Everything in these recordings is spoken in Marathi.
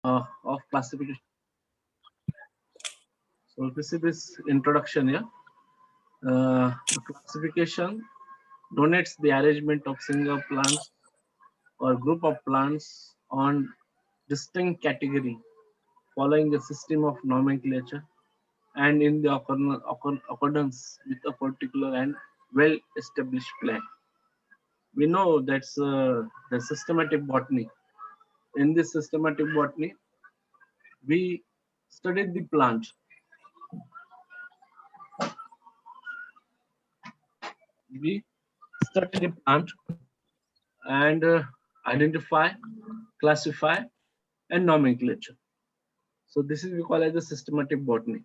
of classification. So this is this introduction here. The classification donates the arrangement of single plants or group of plants on distinct category following a system of nomenclature and in the accordance with a particular and well-established plan. We know that's the systematic botany. In this systematic botany, we studied the plant. We study the plant and identify, classify, and nomenclature. So this is we call as the systematic botany.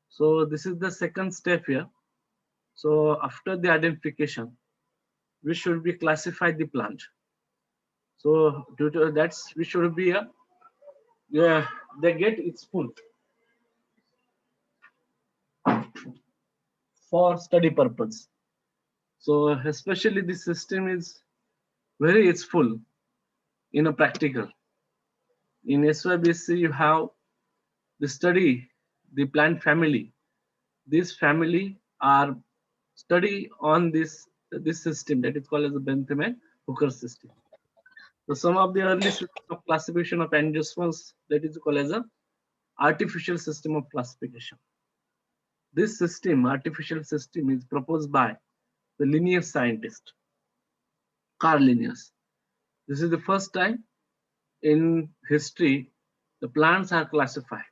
So this is the second step here. So after the identification, we should be classify the plant. So due to that, we should be a yeah, they get its full for study purpose. So especially this system is very useful in a practical. In SYBC, you have the study the plant family. This family are study on this system that is called as the Bentham and Hooker system. So some of the early systems of classification of angiosperms that is called as a artificial system of classification. This system, artificial system, is proposed by the Linnaeus scientist Carl Linnaeus. This is the first time in history the plants are classified.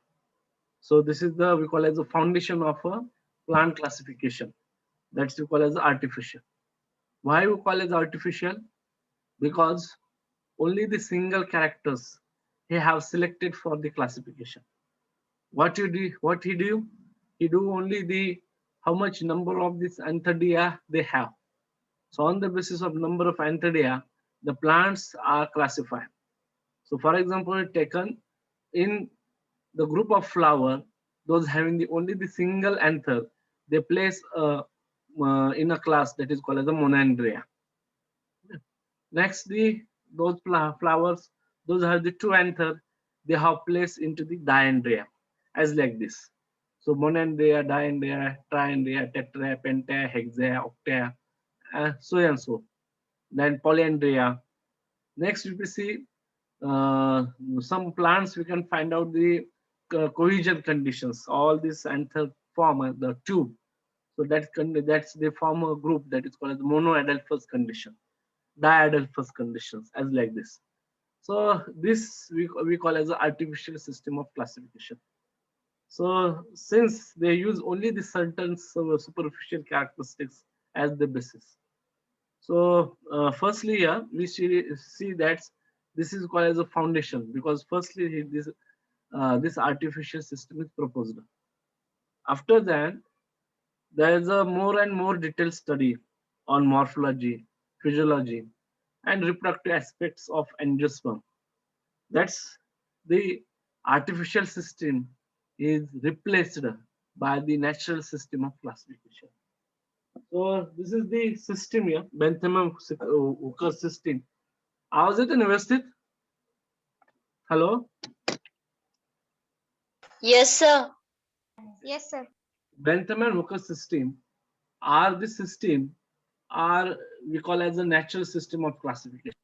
So this is the we call as the foundation of a plant classification. That's we call as artificial. Why we call as artificial? Because only the single characters he have selected for the classification. What he do? He do only the how much number of this Anthidea they have. So on the basis of number of Anthidea, the plants are classified. So for example, taken in the group of flower, those having the only the single anther, they place in a class that is called as a monandria. Next, the those flowers, those have the two anther, they have placed into the diandria, as like this. So monandria, diandria, triandria, tetra, penta, hexa, octa, so and so. Then polyandria. Next, we see uh, some plants. We can find out the cohesion conditions. All these anther form the tube. So that's they form a group that is called as monoadelphous condition, diadelphous conditions, as like this. So this we call as an artificial system of classification. So since they use only the certain superficial characteristics as the basis. So firstly, yeah, we see that this is called as a foundation because firstly this artificial system is proposed. After that, there is a more and more detailed study on morphology, physiology, and reproductive aspects of angiosperm. That's the artificial system is replaced by the natural system of classification. So this is the system here, Bentham and Hooker system. आवाज येतो ना व्यवस्थित? Hello? Yes, sir. Yes, sir. Bentham and Hooker system are the system are we call as a natural system of classification.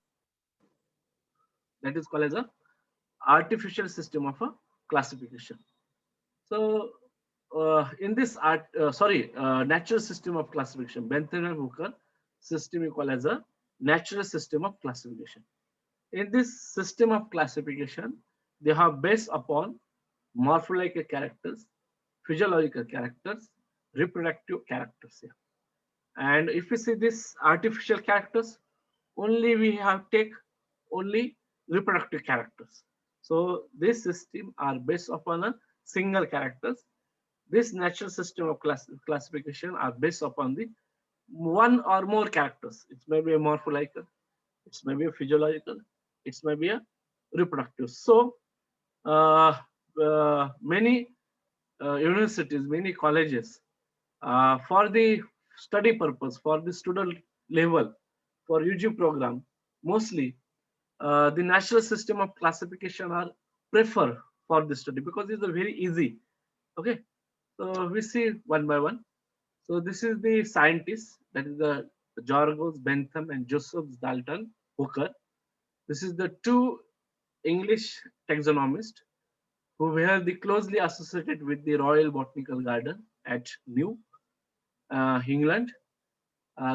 That is called as a artificial system of a classification. So in this natural system of classification, Bentham and Hooker system we call as a natural system of classification. In this system of classification, they are based upon morphological characters, physiological characters, reproductive characters here. And if we see this artificial characters, only we have take only reproductive characters. So this system are based upon a single characters. This natural system of classification are based upon the one or more characters. It may be a morphological, it may be a physiological, it may be a reproductive. So many universities, many colleges, for the study purpose, for the student level, for UG program, mostly the natural system of classification are prefer for this study because it's a very easy. Okay, so we see one by one. So this is the scientist, that is the Georges Bentham and Joseph Dalton Hooker. This is the two English taxonomists who were the closely associated with the Royal Botanical Garden at New England.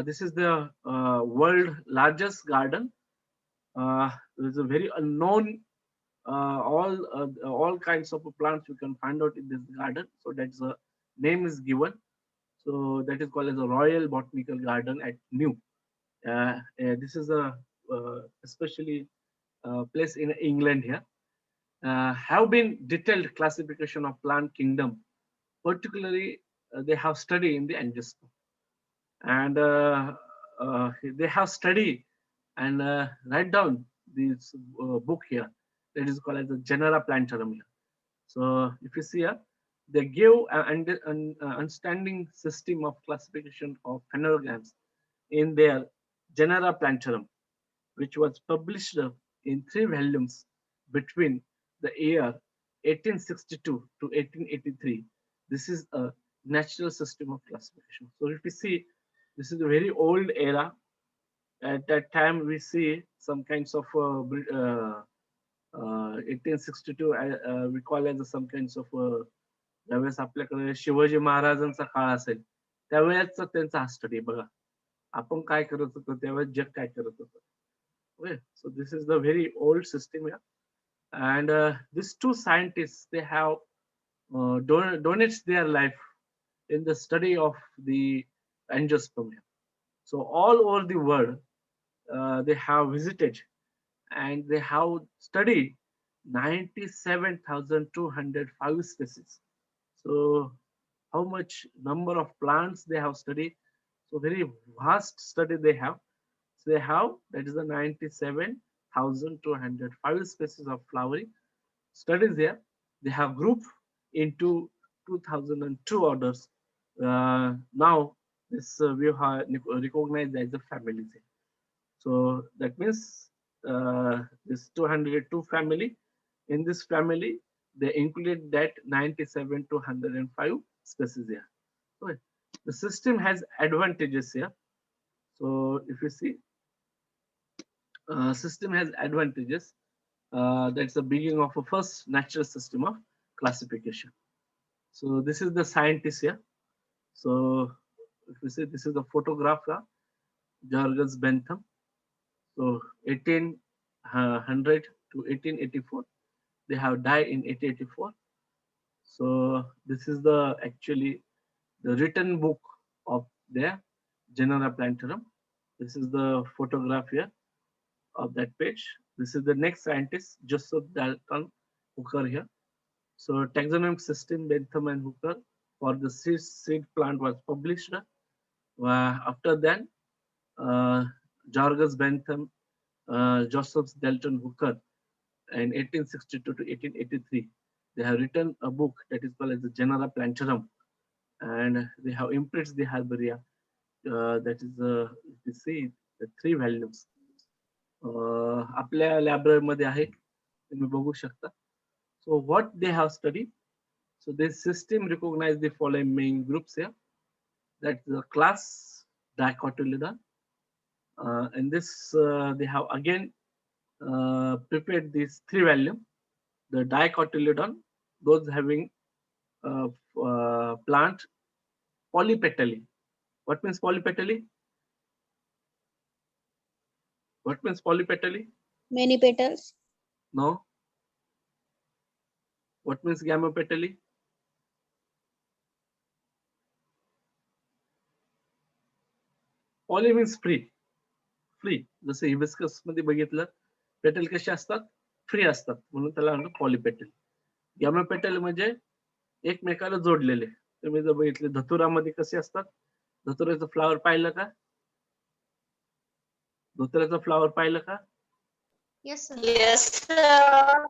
This is the world largest garden. There's a very unknown all kinds of plants you can find out in this garden. So that's the name is given. So that is called as a Royal Botanical Garden at New. This is a especially place in England here. Have been detailed classification of plant kingdom. Particularly, they have study in the angiosperm, and they have study and write down this book here that is called as the Genera Plantarum here. So if you see here, they give an understanding system of classification of phenerogams in their Genera Plantarum, which was published in 3 volumes between the year 1862 to 1883. This is a natural system of classification. So if you see, this is a very old era. At that time, we see some kinds of 1862 we call as some kinds of ज्यावेळेस आपल्याकडे शिवाजी महाराजांचा काळ असेल त्यावेळेस त्यांचा हा स्टडी बघा आपण काय करत होतो त्यावेळेस जग काय करत होतं. Okay, so this is the very old system here, and these two scientists they have donates their life in the study of the angiosperm. So all over the world, they have visited and they have studied 97,205 species. So how much number of plants they have studied? So very vast study they have. So they have that is the 97,205 species of flowering studies there. They have grouped into 2002 orders. Now this we have recognized as a family. So that means this 202 family. In this family, they included that 97 to 105 species here. Okay. The system has advantages here. So if you see, system has advantages. That's the beginning of a first natural system of classification. So this is the scientist here. So if you see, this is the photographer, Georges Bentham. So 1800 to 1884, they have died in 1884. So this is the actually the written book of their Genera Plantarum. This is the photograph here of that page. This is the next scientist, Joseph Dalton Hooker here. So taxonomic system Bentham and Hooker for the seed plant was published. After that, Georges Bentham, Joseph Dalton Hooker in 1862 to 1883, they have written a book that is called as the Genera Plantarum, and they have imprinted the herbaria. That is you see the 3 volumes. आपल्या लायब्ररीमध्ये आहे तुम्ही बघू शकता. So what they have studied? So this system recognize the following main groups here. That's the class Dicotyledon. And this they have again prepared these 3 volumes. The Dicotyledon, those having plant polypetally. What means polypetally? What means polypetally? Many petals. No. What means gamopetally? Poly means free. Free. जसं हिबिस्कस मध्ये बघितलं पेटल कसे असतात फ्री असतात म्हणून त्याला म्हणतो पॉलीपेटल. गॅमोपेटल म्हणजे एकमेकाला जोडलेले. तुम्ही जर बघितले धतुरामध्ये कसे असतात धतुराचं फ्लावर पाहिलं का धतुराचं फ्लावर पाहिलं का Yes, sir. Yes, sir.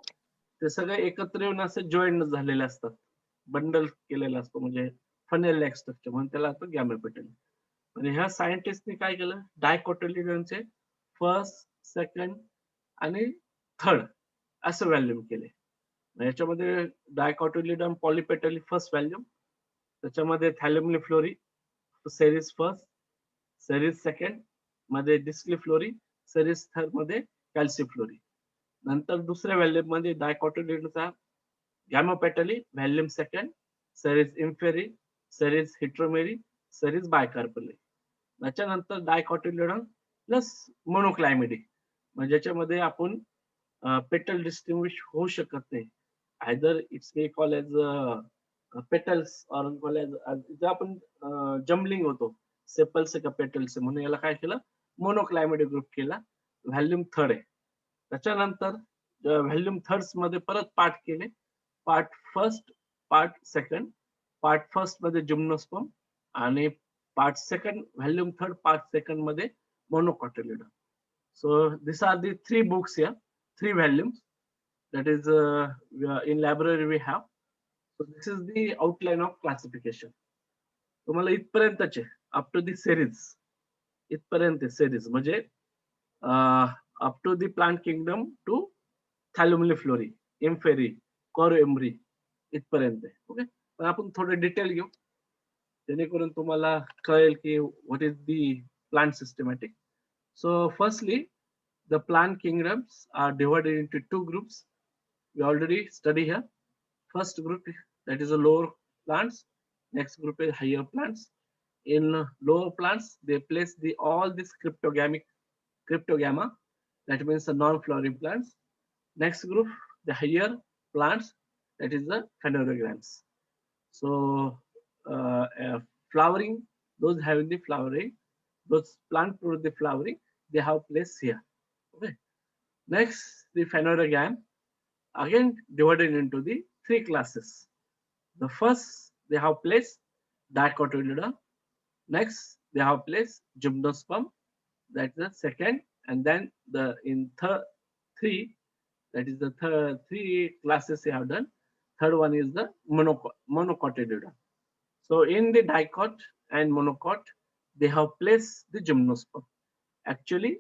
ते सगळे एकत्र येऊन असे जॉईंट झालेले असतात बंडल केलेला असतो म्हणजे फनेल लाईक स्ट्रक्चर म्हणून त्याला असतो गॅमोपेटल. आणि ह्या सायंटिस्टने काय केलं डायकोटिलिडनचे फर्स्ट सेकंड आणि थर्ड असं व्हॅल्यूम केले. याच्यामध्ये डायकॉटिलिडॉन पॉलिपेटली फर्स्ट व्हॅल्यूम, त्याच्यामध्ये thalamiflorae series first, series second मध्ये डिस्क्लिफ्लोरी, सेरीज थर्ड मध्ये कॅल्सिफ्लोरी. नंतर दुसऱ्या व्हॅल्यूम मध्ये डायकॉटिलिडॉनचा gamopetalae volume second, series inferae, series heteromerae, series bicarpellatae. त्याच्यानंतर डायकॉटिलिडॉन प्लस मोनोक्लायमिडी, म्हणजे ज्याच्यामध्ये आपण पेटल डिस्टिंग्विश होऊ शकत नाही. Either it's may call as petals or call as, इथं आपण जम्बलिंग होतो सेपल्स का पेटल्स म्हणून याला काय केलं, मोनोक्लायमिडी ग्रुप केला. व्हॅल्यूम थर्ड आहे. त्याच्यानंतर व्हॅल्यूम थर्ड्स मध्ये परत पार्ट केले, part first, part second. Part first मध्ये जिम्नोस्पर्म आणि part second volume third part second मध्ये मोनोकॉटिलिडॉन. So these are the three books here, three volumes. That is in library we have. So this is the outline of classification. तुम्हाला इथपर्यंतचे अप टू दी सेरीज, इथपर्यंत सेरीज म्हणजे up to the plant kingdom to thalamiflorae, inferae, curvembryae इथपर्यंत. ओके, पण आपण थोडं डिटेल घेऊ जेणेकरून तुम्हाला कळेल की what is the plant systematic. So firstly, the plant kingdoms are divided into two groups. We already study here. First group, that is the lower plants. Next group is higher plants. In lower plants, they place all this cryptogama. That means the non-flowering plants. Next group, the higher plants, that is the phanerogams. So flowering, those having the flowering, those plant produce the flowering, they have place here. Okay. Next, the phanerogam, again divided into the three classes. The first, they have place dicotyledon. Next, they have place gymnosperm. That's the second, and then the in third three, that is the third three classes they have done. Third one is the monocotyledon. So in the dicot and monocot, they have placed the gymnosperm. Actually,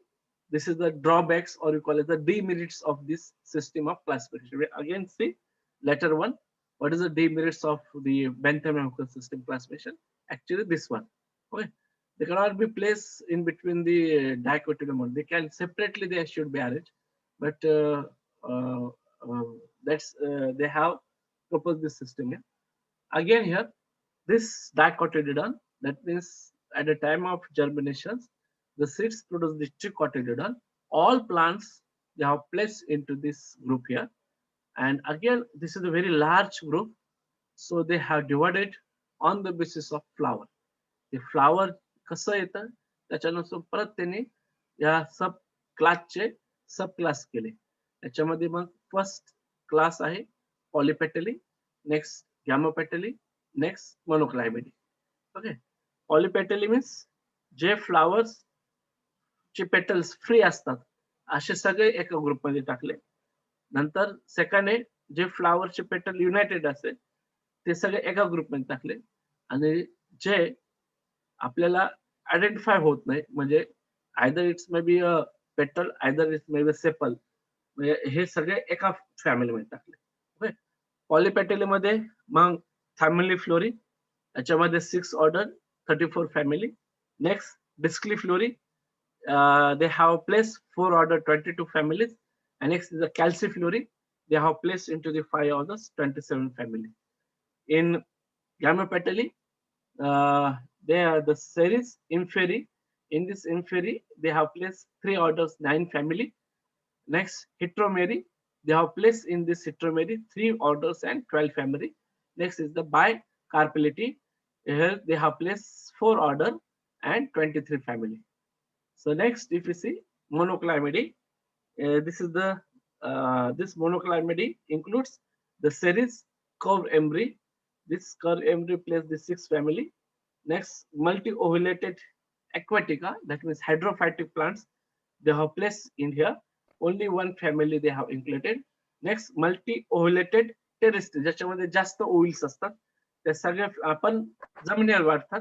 this is the drawbacks, or you call it the demerits of this system of classification. We again see letter one. What is the demerits of the Bentham and Hooker system classification? Actually, this one. Okay, they cannot be placed in between the dicotyledon. They can separately, they should be arranged, but they have proposed this system here. Again here, this dicotyledon, that means at the time of germination, the seeds produce the tricotyledon. All plants, they have placed into this group here. And again, this is a very large group. So they have divided on the basis of flower. The flower कसं येतं त्याच्यानुसार परत त्यांनी या सब क्लासचे सब क्लास केले. त्याच्यामध्ये मग फर्स्ट क्लास आहे पॉलिपेटली, नेक्स्ट गॅमोपेटली, नेक्स्ट मोनोक्लायमिडी. ओके, पॉलिपेटली मीन्स जे फ्लावर्स चे पेटल्स फ्री असतात असे सगळे एका ग्रुपमध्ये टाकले. नंतर सेकंड आहे जे फ्लावरचे पेटल युनायटेड असेल ते सगळे एका ग्रुपमध्ये टाकले. आणि जे आपल्याला आयडेंटिफाय होत नाही, म्हणजे either it's may be a पेटल, either it's may be sepal, म्हणजे हे सगळे एका फॅमिलीमध्ये टाकले. ओके, पॉलिपेटलीमध्ये मग फॅमिली फ्लोरी, याच्यामध्ये 6 order 34 family. Next disciflorae, they have placed 4 order 22 families. And next is the calciflory, they have placed into the 5 orders 27 family. In gamopetally, they are the series inferi. In this inferi, they have placed 3 orders 9 family. Next heteromeri, they have placed in this heteromeri 3 orders and 12 family. Next is the bicarpellity, here they have placed 4 order and 23 family. So next, if you see monoclymedy, this is the this monoclymedy includes the series curve embry. This curve embry plays the 6 family. Next, multi-ovulated aquatica, that means hydrophytic plants, they have placed in here. Only 1 family they have included. Next, multi-ovulated terrestrial, ज्याच्यामध्ये जास्त ओव्हिल्स असतात, ते सगळे आपण जमिनीवर वाढतात,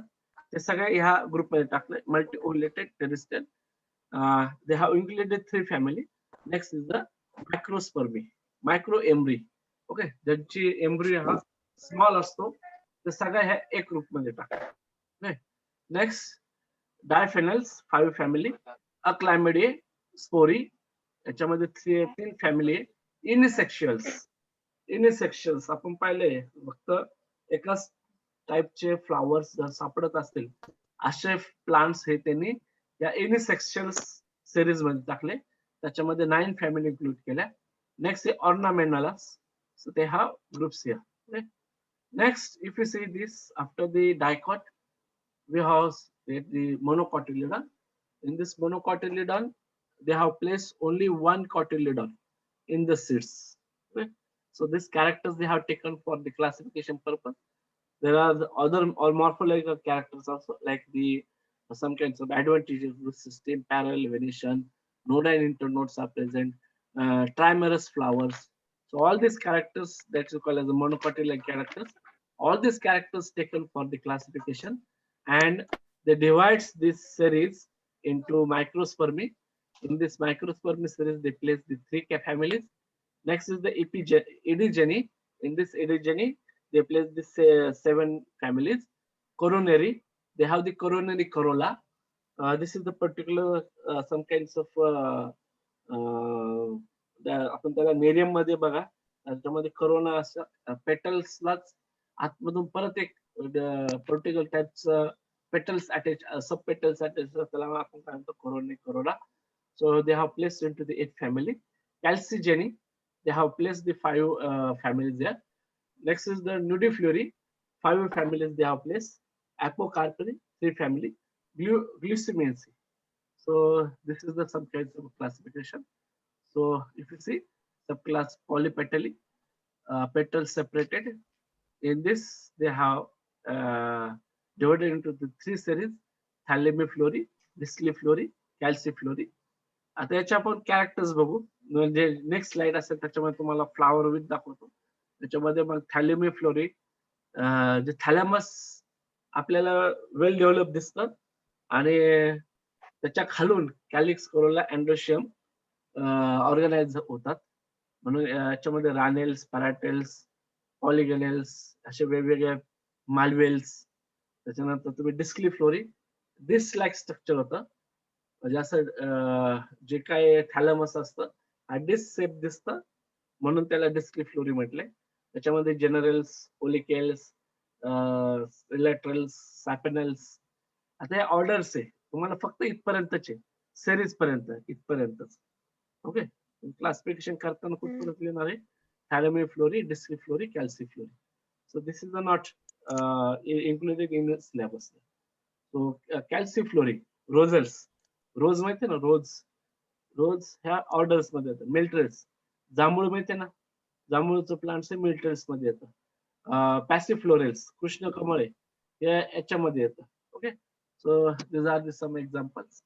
ते सगळे ह्या ग्रुपमध्ये टाकले. Multi-ovulated terrestrial, they have included 3 family. Next is the microspermy, microembry. Okay, ज्यांची एम्ब्रियो हा स्मॉल असतो ते सगळ्या ह्या एक ग्रुप मध्ये टाका. ओके, नेक्स्ट डायफेनल्स 5 फॅमिली, अक्लायमिडे, स्पोरी, याच्यामध्ये 3 फॅमिली आहे. इनिसेक्शुअल्स आपण पाहिले फक्त एकाच टाइपचे फ्लावर्स जर सापडत असतील असे प्लांट्स हे त्यांनी या इनिसेक्शुअल सिरीज मध्ये टाकले. त्याच्यामध्ये 9 फॅमिली इन्क्लूड केल्या. नेक्स्ट आहे ऑर्नामेंटलस, so they have groups here. Okay. Next, if you see this after the dicot, we have the monocotyledon. In this monocotyledon, they have placed only one cotyledon in the seeds. Okay. So these characters they have taken for the classification purpose. There are the other or morphological characters also, like the some kinds of advantages with system, parallel venation, nodine internodes are present, trimerous flowers. So all these characters that you call as the monocotyledon characters, all these characters taken for the classification, and they divides this series into microspermy. In this microspermy series, they place the 3 families. Next is the edygeny. In this edygeny, they place the 7 families. Coronary, they have the coronary corolla. This is the particular some kinds of आपण त्याला नेरियम मध्ये बघा, त्याच्यामध्ये करोना असं पेटल्सलाच आतमधून परत एक particular टाइपचं petals attached, subpetals attached, त्याला आपण काय म्हणतो coronary corolla. So they have placed into the 8 family. Calcigeny, they have placed the 5 families there. Next is the nudiflori, 5 families they have placed. Apocarpary, 3 family. Glucinaceae. So this is the subclass of classification. So if you see subclass polypetally, petals separated. In this they have divided into the 3 series: thalamiflory, discliflory, calciflory. आता याच्या आपण कॅरेक्टर्स बघू. म्हणजे नेक्स्ट स्लाइड असेल त्याच्यामध्ये तुम्हाला फ्लावर विथ दाखवतो. त्याच्यामध्ये मग थॅलेमिफ्लोरी, जे थॅलॅमस आपल्याला वेल डेव्हलप दिसतं आणि त्याच्या खालून कॅलिक्स कोरोला अँड्रोशियम ऑर्गनाइज होतात. म्हणून याच्यामध्ये रानेल्स, पॅराटेल्स, पॉलिगनेल्स असे वेगवेगळे मालवेल्स. त्याच्यानंतर तुम्ही डिस्क्लिफ्लोरी, दिस लाईक स्ट्रक्चर होतं. म्हणजे असं जे काय थॅलमस असतं हा डिस्क शेप दिसतं म्हणून त्याला डिस्क्लिफ्लोरी म्हटलंय. त्याच्यामध्ये जनरल्स, ओलिकेल्स, रिलेटरल्स, सॅपेनल्स. आता हे ऑर्डर्स आहे, तुम्हाला फक्त इथपर्यंतचे सिरीज पर्यंत इथपर्यंतच. ओके, क्लासिफिकेशन करताना कुठपर्यंत लिहिणार आहे? Thalamiflorae, disciflorae, calyciflorae. So this is not included in the syllabus. So calciflory, rosels, rose माहिती ना, रोज ह्या ऑर्डर्स मध्ये येतात. मिल्ट्रेस, जांभूळ माहिती ना, जांभूळचं प्लांट्स मिल्ट्रेस मध्ये येतं. पॅसिफ्लोरेल्स, कृष्ण कमळे हे याच्यामध्ये येतं. Okay, so this are the some examples.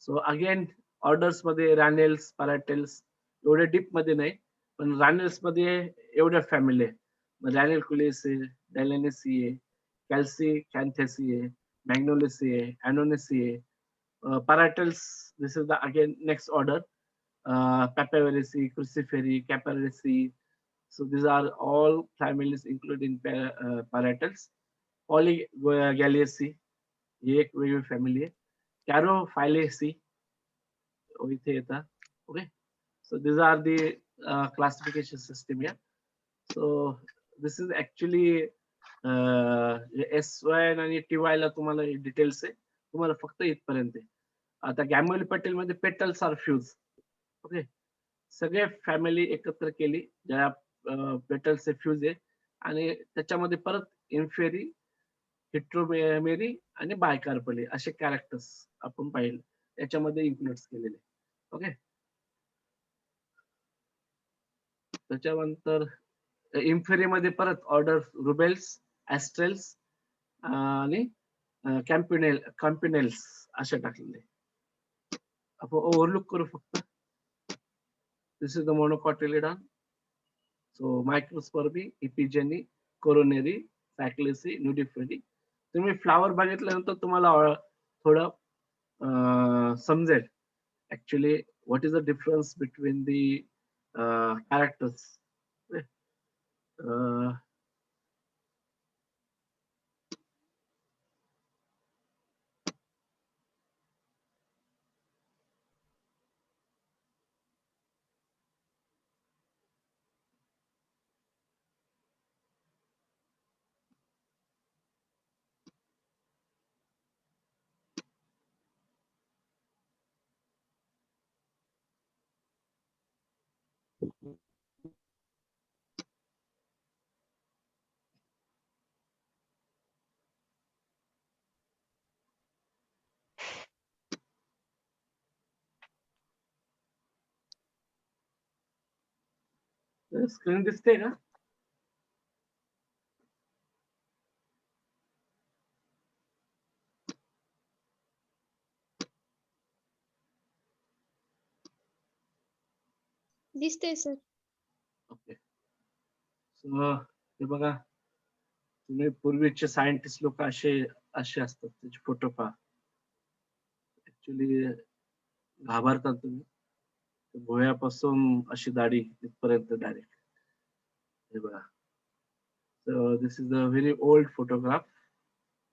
So again orders मध्ये रॅनेल्स, पॅराटेल्स एवढे डीप मध्ये नाही, पण रॅनेल्स मध्ये एवढ्या फॅमिली आहे. रॅनेलकुलेसी, डॅलेनेसिए, कॅल्सी कॅन्थेसिए, मॅग्नोलेसिए, ॲनोनेसिए. Paratals, this is the again next order. Papaveraceae, Cruciferae, Caparaceae. So these are all families included in paratals. Polygalaceae, ये एक वेगळी फॅमिली आहे. Carophyllaceae, इथे येतात. Okay, so these are the classification system here. So this is actually SY आणि TY ला तुम्हाला डिटेल्स आहे, तुम्हाला फक्त इथपर्यंत आहे. आता गॅम्युअल पेटल मध्ये पेटल्स आर फ्यूज. ओके, सगळे फॅमिली एकत्र केली ज्या पेटल्स फ्यूज आहे आणि त्याच्यामध्ये परत इन्फेरी, हिट्रोमेरी आणि बायकार्पली असे कॅरेक्टर्स आपण पाहिले याच्यामध्ये इन्क्लूड केलेले. ओके, त्याच्यानंतर इन्फेरीमध्ये परत ऑर्डर रुबेल्स, ऍस्ट्रेल्स आणि कॅम्पिनेल्स असे टाकलेले. आपण ओव्हरलुक करू फक्त. This is the monocotyledon. So microspermae, epigynae, coronarieae, calycinae, nudiflorae. तुम्ही फ्लावर बघितल्यानंतर तुम्हाला थोडं समजेल actually what is the difference between the characters. Screen दिसते का? दिसते सर. ओके. सो हे बघा, तुम्ही पूर्वीचे सायंटिस्ट लोक असे असे असतात, त्याचे फोटो पहा. ऍक्च्युली घाबरतात तुम्ही. भुवयापासून अशी दाढी इथपर्यंत डायरेक्ट. हे बघा. So this is a very old photograph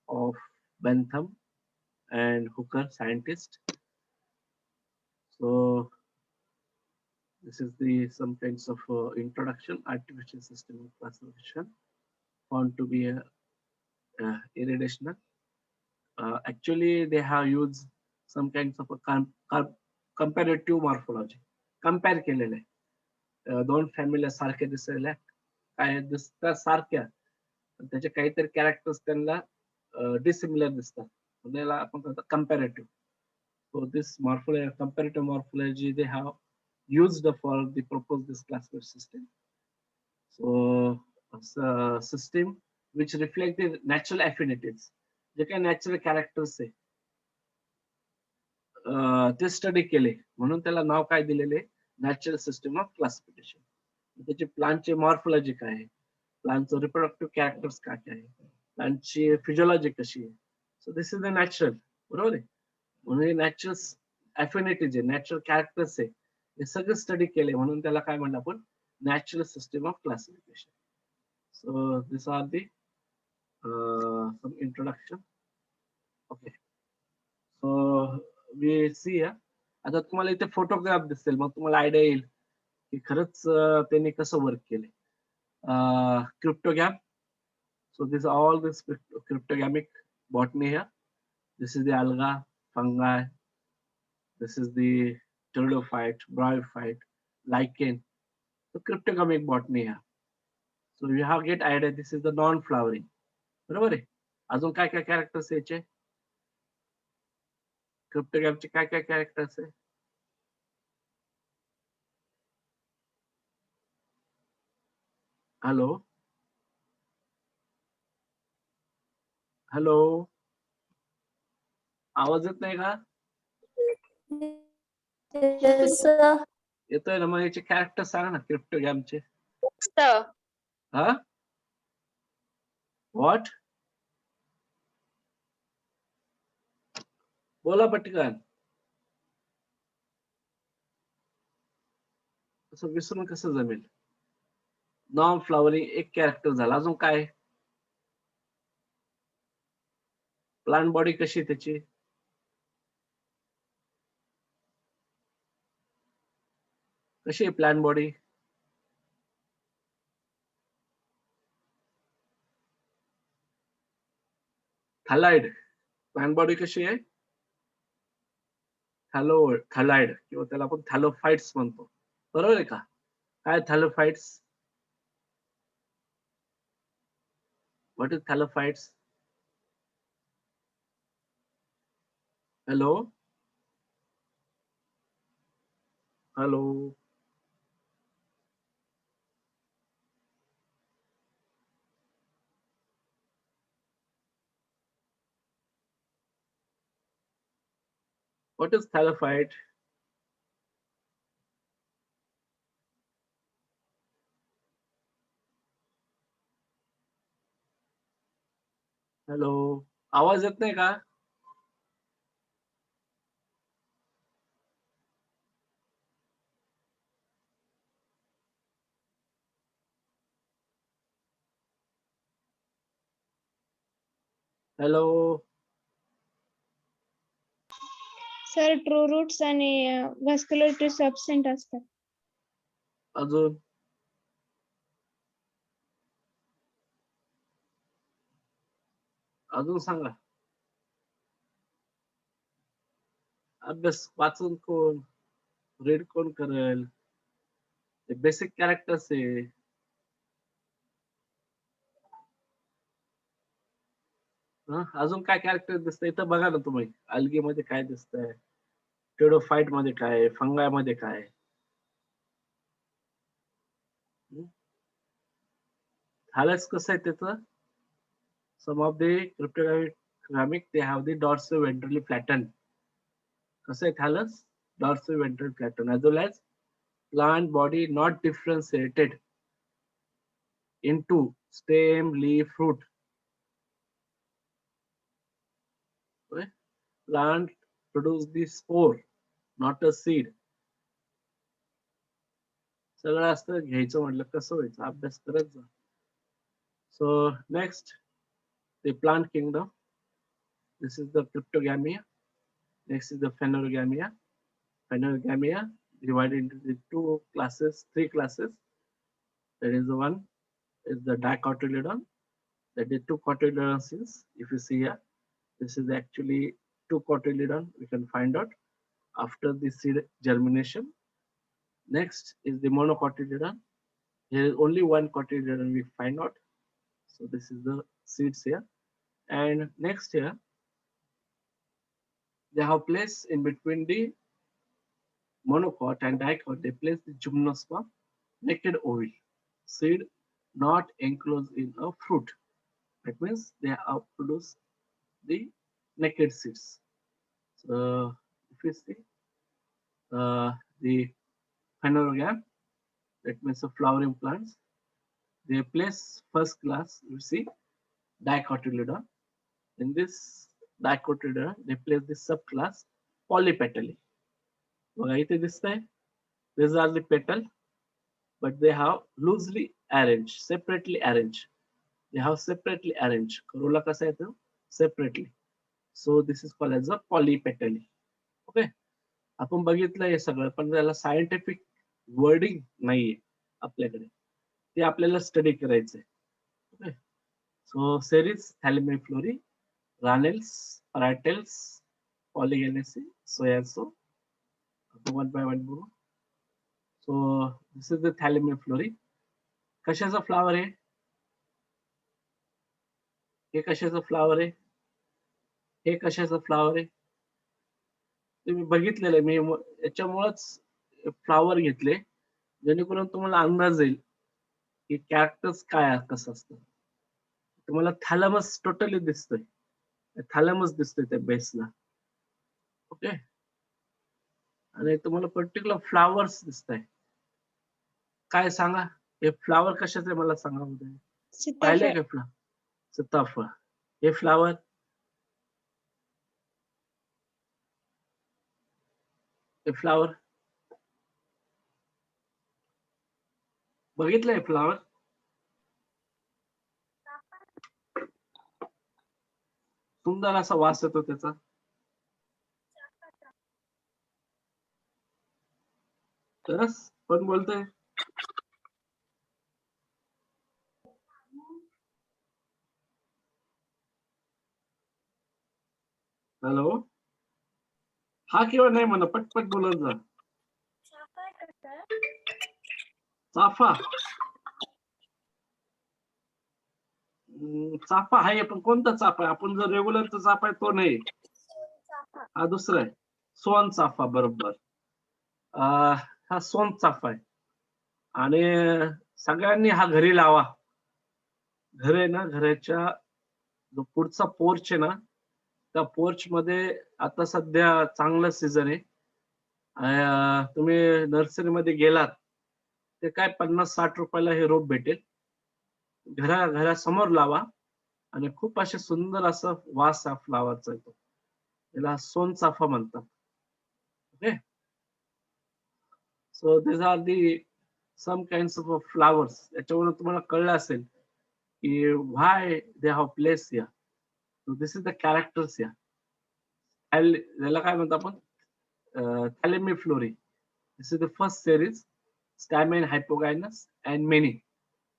of Bentham and Hooker, scientist. So this is the some kinds of introduction, artificial system of classification found to be irrational. Actually, they have used some kinds of a comparative morphology. Compare केलेलं आहे. दोन फॅमिल्या सारख्या दिसायला काय दिसतात सारख्या, त्याचे काहीतरी कॅरेक्टर्स त्यांना डिसिमिलर दिसतात. त्याला आपण म्हणतो comparative. So this comparative morphology they have used for the propose this classification system. So system which reflect the natural affinities, जे काही नॅचरल कॅरेक्टर्स आहे ते स्टडी केले म्हणून त्याला नाव काय दिलेले, नॅचरल सिस्टम ऑफ क्लासिफिकेशन. त्याचे प्लांटचे मॉर्फॉलॉजी काय आहे, प्लांटचं रिप्रोडक्टिव्ह कॅरेक्टर्स काय काय आहे, प्लांटची फिजिओलॉजी कशी आहे. So this is the natural, बरोबर आहे. म्हणून नॅचरल अफिनिटीज आहे, नॅचरल कॅरेक्टर्स आहे, हे सगळं स्टडी केले म्हणून त्याला काय म्हणतो आपण, natural system of classification. So this are the some introduction. Okay. So we see आता तुम्हाला इथे फोटोग्राफ दिसेल, मग तुम्हाला आयडिया येईल की खरंच त्यांनी कसं वर्क केले. Cryptogram. So this all this cryptogamic botany here. This is the alga, fungi. This is the pteridophyte, bryophyte, lichen. So cryptogamic botany here. So you have get idea. This is the non-flowering. बरोबर आहे. अजून काय काय कॅरेक्टर्स याचे, क्रिप्टोग्रामचे काय काय कॅरेक्टर्स आहे. हॅलो हॅलो, आवाज येत नाही का? येतोय ना, मग याचे कॅरेक्टर सांग ना क्रिप्टोग्रामचे. हा, व्हॉट, बोला पटकन. असं विसरून कसं जमेल. नॉन फ्लॉवरिंग एक कॅरेक्टर झाला, अजून काय, प्लांट बॉडी कशी आहे त्याची, कशी आहे प्लांट बॉडी, थॅलाइड. प्लांट बॉडी कशी आहे, थॅलाइड किंवा त्याला आपण थॅलोफाइट्स म्हणतो, बरोबर आहे का. काय thallophytes, what is thallophytes. Hello hello, what is thallophyte. Hello, आवाज येत नाही का. हॅलो, सर ट्रू रूट्स आणि व्हॅस्क्युलर टिश्यू ऍब्सेंट असतात. अजून, अजून सांगा. अभ्यास वाचून कोण रीड कोण करेल, ते बेसिक कॅरेक्टर्स आहे. अजून काय कॅरेक्टर दिसतंय इथं बघा ना तुम्ही. अल्गी मध्ये काय दिसतंय, टेडोफाइट मध्ये काय आहे, फंगाय मध्ये काय आहे. थायलस कसं आहे त्याचं, some of the cryptogamic they have the dorsoventrally flattened. कसं आहे थायलस, dorsoventrally flattened, as well as plant body not differentiated into stem, leaf, fruit. Okay? Plant produce the spore, not a seed. सगळं असतं घ्यायचं म्हटलं कसं व्हायचं, अभ्यास करत जा. So next, the plant kingdom. This is the cryptogamia. Next is the phanerogamia. Phanerogamia divided into the three classes. That is the one is the dicotyledon. That is two cotyledons. If you see here, this is actually two cotyledon. We can find out after the seed germination. Next is the monocotyledon. Here is only one cotyledon we find out. So this is the seeds here. And next here, they have placed in between the monocot and dicot, they place the gymnosperm, naked ovule, seed not enclosed in a fruit. That means they have produced the naked seeds. So if you see the phanerogam, that means the flowering plants, they place first class, you see, dicotyledon. In this dicotyledon, they place the subclass polypetally. बघा इथे दिसतंय, these are the petal, but they have loosely arranged, separately arranged. They have separately arranged. Corolla कसा येतो? Separately. So this is called as a polypetally. Okay. आपण बघितलं हे सगळं, पण त्याला सायंटिफिक वर्डिंग नाहीये आपल्याकडे. ते आपल्याला स्टडी करायचंय. Okay. So series, thalamiflorae, ranales, parietales, polygalineae, सोयासो. One by one बघू. So this is the thalamiflory. कशाचा फ्लावर आहे? हे कशाचं फ्लावर आहे? हे कशाचं फ्लावर आहे? तुम्ही बघितलेलं आहे, मी याच्यामुळेच फ्लावर घेतले जेणेकरून तुम्हाला अंदाज येईल की कॅरेक्टर्स काय कसं असतं. तुम्हाला थॅलमस टोटली दिसतोय, थॅलमस दिसतोय त्या बेसला. ओके. आणि तुम्हाला पर्टिक्युलर फ्लावर्स दिसत आहे. काय सांगा, हे फ्लावर कशाचे मला सांगा. पाहिले का फ्लावर? सीताफळ. हे फ्लावर, हे फ्लावर बघितलंय फ्लावर? सुंदर असा वास येतो त्याचा. तरच पण बोलतोय. हॅलो, हा किंवा नाही म्हणा, पटपट बोलत जा. चाफा, चाफा आहे, पण कोणता चाफा आहे? आपण जो रेग्युलरचा चाफा आहे तो नाही, हा दुसरा आहे. सोन चाफा, बरोबर. हा सोन चाफा आहे. आणि सगळ्यांनी हा घरी लावा. घर आहे ना, घराच्या जो पुढचा पोर्च आहे ना, त्या पोर्च मध्ये आता सध्या चांगलं सीझन आहे. तुम्ही नर्सरीमध्ये गेलात ते काय 50-60 रुपयाला हे रोप भेटेल. घरासमोर लावा आणि खूप असे सुंदर असं वास हा फ्लावरचा येतो. याला सोनचाफा म्हणतात. Okay. So this are the some kinds of flowers. याच्यावरून तुम्हाला कळलं असेल की why they have place here. So this is the characters here. याला काय म्हणतो आपण? Thalamiflorae. This is the first series. Stamen, hypogynous and many.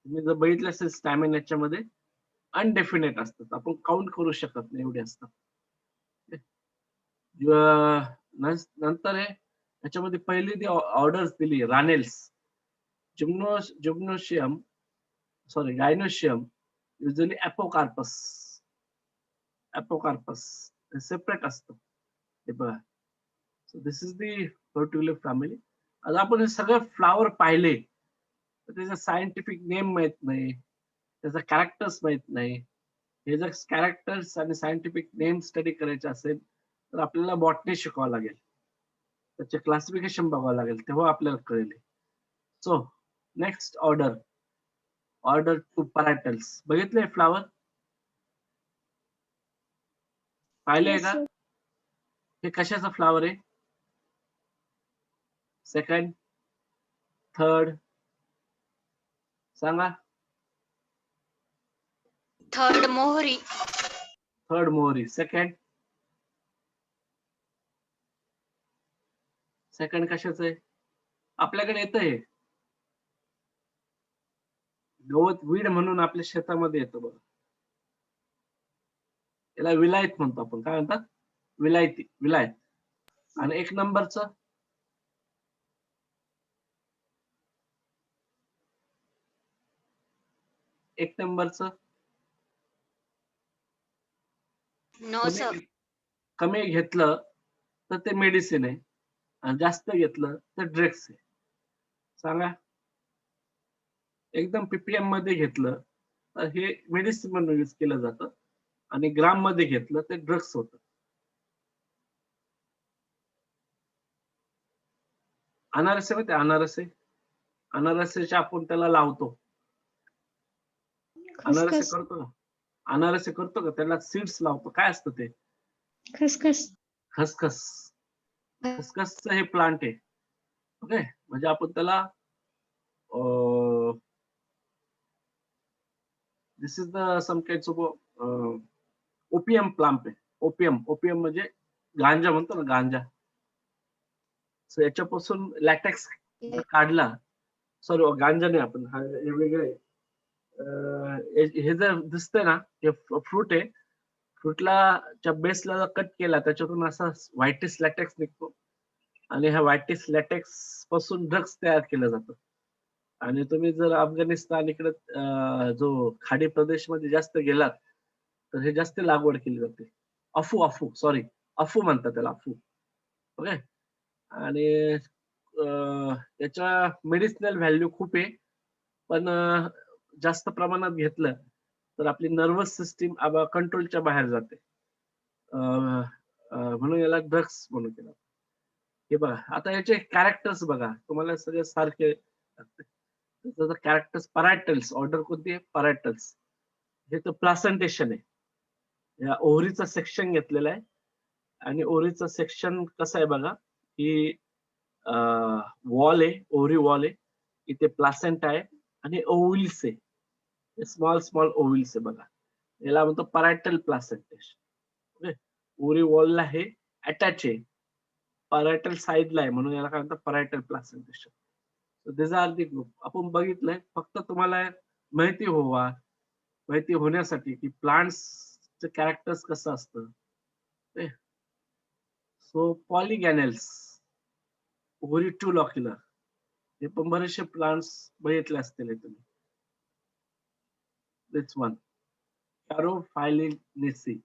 तुम्ही जर बघितलं असेल स्टॅमेन याच्यामध्ये अनडेफिनेट असतात, आपण काउंट करू शकत नाही एवढे असतात. नंतर आहे याच्यामध्ये पहिली ती ऑर्डर्स दिली रानेल्स. Gymnosium, sorry, Gynoecium, usually Apocarpus. Separate असतं. हे बघा. So this is the particular family. आता आपण हे सगळे फ्लावर पाहिले तर त्याचा सायंटिफिक नेम माहित नाही, त्याचा कॅरेक्टर्स माहित नाही. हे जर कॅरेक्टर्स आणि सायंटिफिक नेम स्टडी करायचे असेल तर आपल्याला बॉटनी शिकावं लागेल, त्याचे क्लासिफिकेशन बघावं लागेल, तेव्हा आपल्याला कळेल. So next order to parietales. बघितलंय फ्लावर, पाहिलंय Yes, का? sir. हे कशाचं फ्लावर आहे? सेकंड, थर्ड, सांगा. थर्ड मोहरी. थर्ड मोहरी. सेकंड कशाचं आहे? आपल्याकडे येतं हे गवत वीड म्हणून आपल्या शेतामध्ये येतं बघ, याला विलायत म्हणतो आपण. काय म्हणतात? विलायत. आणि एक नंबरचं नो सर. कमी घेतलं तर ते मेडिसिन आहे आणि जास्त घेतलं तर ड्रग्स आहे. सांगा. एकदम पीपीएम मध्ये घेतलं तर हे मेडिसिन म्हणून यूज केलं जातं आणि ग्राम मध्ये घेतलं तर ड्रग्स होतं. अनारसे माहिती? अनारसेच्या आपण त्याला लावतो. अनारसे खसखस. करतो का त्याला सीड्स लावतो. काय असतं ते? खसखस. खसखसचं हे प्लांट आहे. ओके, म्हणजे आपण त्याला this is the some kinds of opium plant आहे. ओपियम म्हणजे गांजा म्हणतो ना, गांजा. सो याच्यापासून लॅटेक्स काढला. सॉरी, गांजा नाही, आपण हे वेगळे. हे जर दिसतंय ना, हे फ्रूट आहे. फ्रूटला च्या बेसला जर कट केला त्याच्यातून असा व्हाईटिस लॅटेक्स निघतो आणि ह्या व्हाईटिस लॅटेक्स पासून ड्रग्स तयार केलं जातं. आणि तुम्ही जर अफगाणिस्तान इकडे जो खाडी प्रदेश मध्ये जास्त गेलात तर हे जास्त लागवड केली जाते. अफू म्हणतात त्याला, अफू. ओके. आणि याच्या मेडिसिनल व्हॅल्यू खूप आहे, पण जास्त प्रमाणात घेतलं तर आपली नर्वस सिस्टीम कंट्रोलच्या बाहेर जाते. म्हणून याला ड्रग्स म्हणून केलं. हे बघा, आता याचे कॅरेक्टर्स बघा, तुम्हाला सगळे सारखे त्याचं कॅरेक्टर्स. परायटल्स, ऑर्डर कोणती आहे? परायटल्स. हे तर प्लासेंटेशन आहे. या ओव्हरीचा सेक्शन घेतलेला आहे आणि ओव्हरीचा सेक्शन कसं आहे बघा, की वॉल आहे, ओव्हरी वॉल आहे, इथे प्लासेंटा आहे आणि ओव्हिल्स आहे, स्मॉल ओव्हिल्स आहे बघा. याला म्हणतो परायटल प्लासेंटेशन. ओके. ओव्हरी वॉलला हे अटॅच आहे, परायटल साईडला आहे, म्हणून याला काय म्हणतात? Parietal placentation. This are the group. आपण बघितलंय, फक्त तुम्हाला माहिती होण्यासाठी की प्लांट्सचे कॅरेक्टर्स कसं असतं. सो पॉलिगॅनेल्स, ओव्हरी-ट्युलॉक्युलर, हे पण बरेचसे प्लांट्स बघितले असतील तुम्ही. दिस वन कॅरोफायलिनेसी,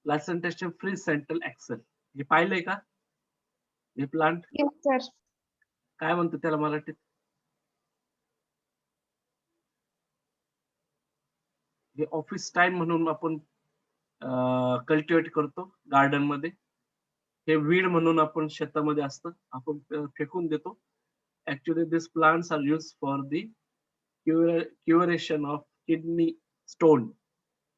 प्लासेंटेशन फ्री सेंट्रल ऍक्सेल. हे पाहिलंय का? हे प्लांट Yes, sir. काय म्हणतो त्याला मराठीत? हे ऑफिस टाइम म्हणून आपण कल्टिवेट करतो गार्डन मध्ये. हे वीड म्हणून आपण शेतामध्ये असतं, आपण फेकून देतो. Actually this plants are use for the curation of kidney stone.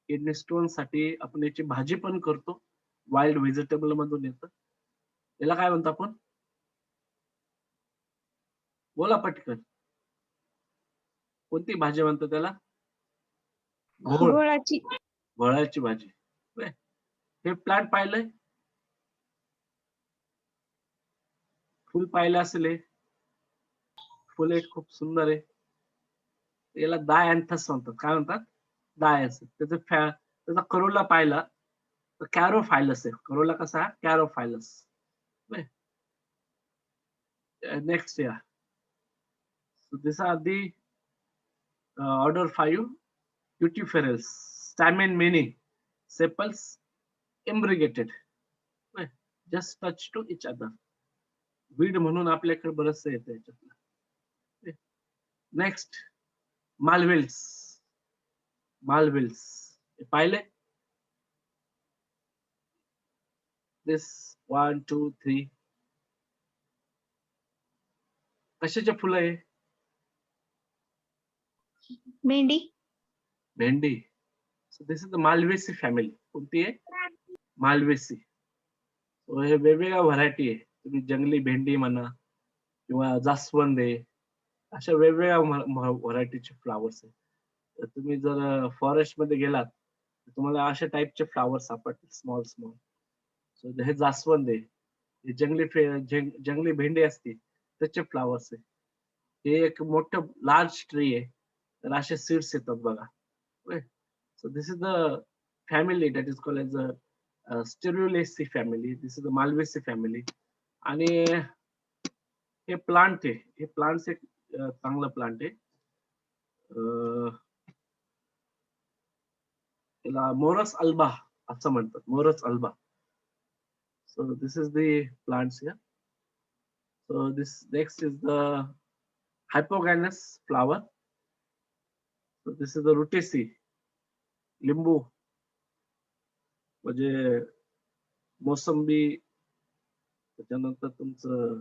Kidney stone साठी आपण याची भाजी पण करतो, वाईल्ड व्हेजिटेबल मधून येतं. याला काय म्हणतो आपण? बोला पटकन. कोणती भाजी म्हणतो त्याला? घोळाची. घोळाची भाजी. हे प्लांट पाहिलंय? फुल पाहिलं असेल. हे फुल एक खूप सुंदर आहे. याला डायअँथस म्हणतात. काय म्हणतात? डायअँथस. त्याचा करोला पाहिला तर कॅरोफायलस आहे. करोला कसा? कॅरोफायलस. नेक्स्ट या. So these are the order 5 Cutiferales, stamen many, sepals imbricated, just touch to each other. Weed म्हणून आपल्याकडे बरचसं येतं याच्यातलं. नेक्स्ट मालवेल्स. मालवेल्स पाहिले. दिस 1 2 3 कशाचे फुलं आहे? भेंडी. भेंडी. So this is the malvaceae family. कोणती आहे? मालवेसी. So हे वेगवेगळ्या व्हरायटी आहे. तुम्ही जंगली भेंडी म्हणा किंवा जास्वंद आहे, अशा वेगवेगळ्या व्हरायटीचे फ्लावर्स आहेत. तर तुम्ही जर फॉरेस्ट मध्ये गेलात तर तुम्हाला अशा टाईपचे फ्लावर्स सापडतील, स्मॉल स्मॉल. सो हे जास्वंद आहे, हे जंगली भेंडी असते त्याचे फ्लावर्स आहे. हे एक मोठं लार्ज ट्री आहे, तर असे सीड्स येतात बघा. So this is the family that is called as a sterculiaceae family. This is the malvaceae family. आणि हे प्लांट आहे, हे प्लांट एक चांगलं प्लांट आहे. त्याला मोरस अल्बा असं म्हणतात, Morus alba. So this is the plants here. So this next is the hypogynous flower. So this is the rutaceae, लिंबू म्हणजे मोसंबी, त्याच्यानंतर तुमचं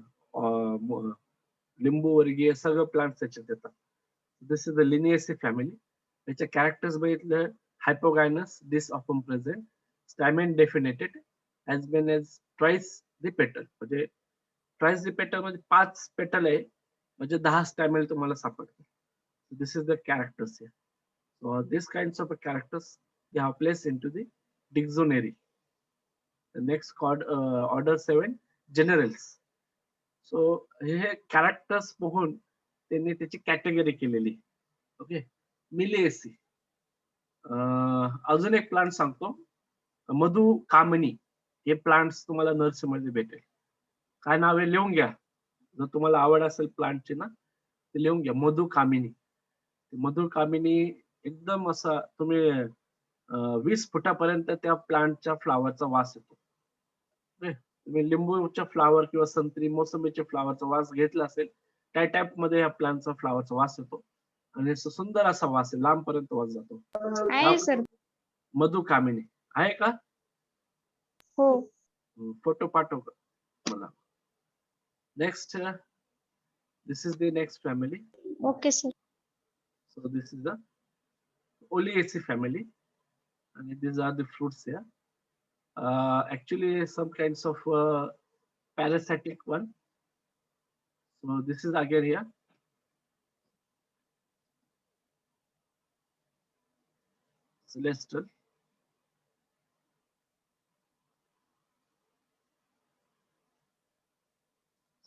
लिंबू वर्गीय सगळं प्लांट्स त्याच्यात येतात. This is the linaceae family. त्याचे कॅरेक्टर्स बघितलं, hypogynous, this often present, stamen definited, as well as thrice the petal. म्हणजे ट्राइस द पेटल म्हणजे 5 पेटल आहे, म्हणजे 10 स्टॅमेल तुम्हाला सापडतात. This is the characters here. So these kinds of characters they have placed into the dictionary. The next order 7 generals. So हे कॅरेक्टर्स बघून त्यांनी त्याची कॅटेगरी केलेली. ओके. मिलिएसी. अजून एक प्लांट सांगतो, मधु कामिनी. हे प्लांट्स तुम्हाला नर्सरीमध्ये भेटेल. काय नाव आहे लिहून घ्या, जर तुम्हाला आवड असेल प्लांटची ना ते लिहून घ्या. मधु कामिनी. मधु कामिनी एकदम असा तुम्ही 20 फुटापर्यंत त्या प्लांटच्या फ्लावरचा वास येतो. तुम्ही लिंबूच्या फ्लावर किंवा संत्री, मोसंबीच्या फ्लावरचा वास घेतला असेल, त्या टाईप मध्ये या प्लांटचा फ्लावरचा वास येतो आणि सुंदर असा वास आहे, लांबपर्यंत वास जातो. आहे सर. मधु कामिनी आहे का? हो. फोटो पाठव मला. Next, this is the next family. Okay sir. So this is the Oleaceae family, and these are the fruits here. Actually, some kinds of parasitic one. So this is again here. Celestial.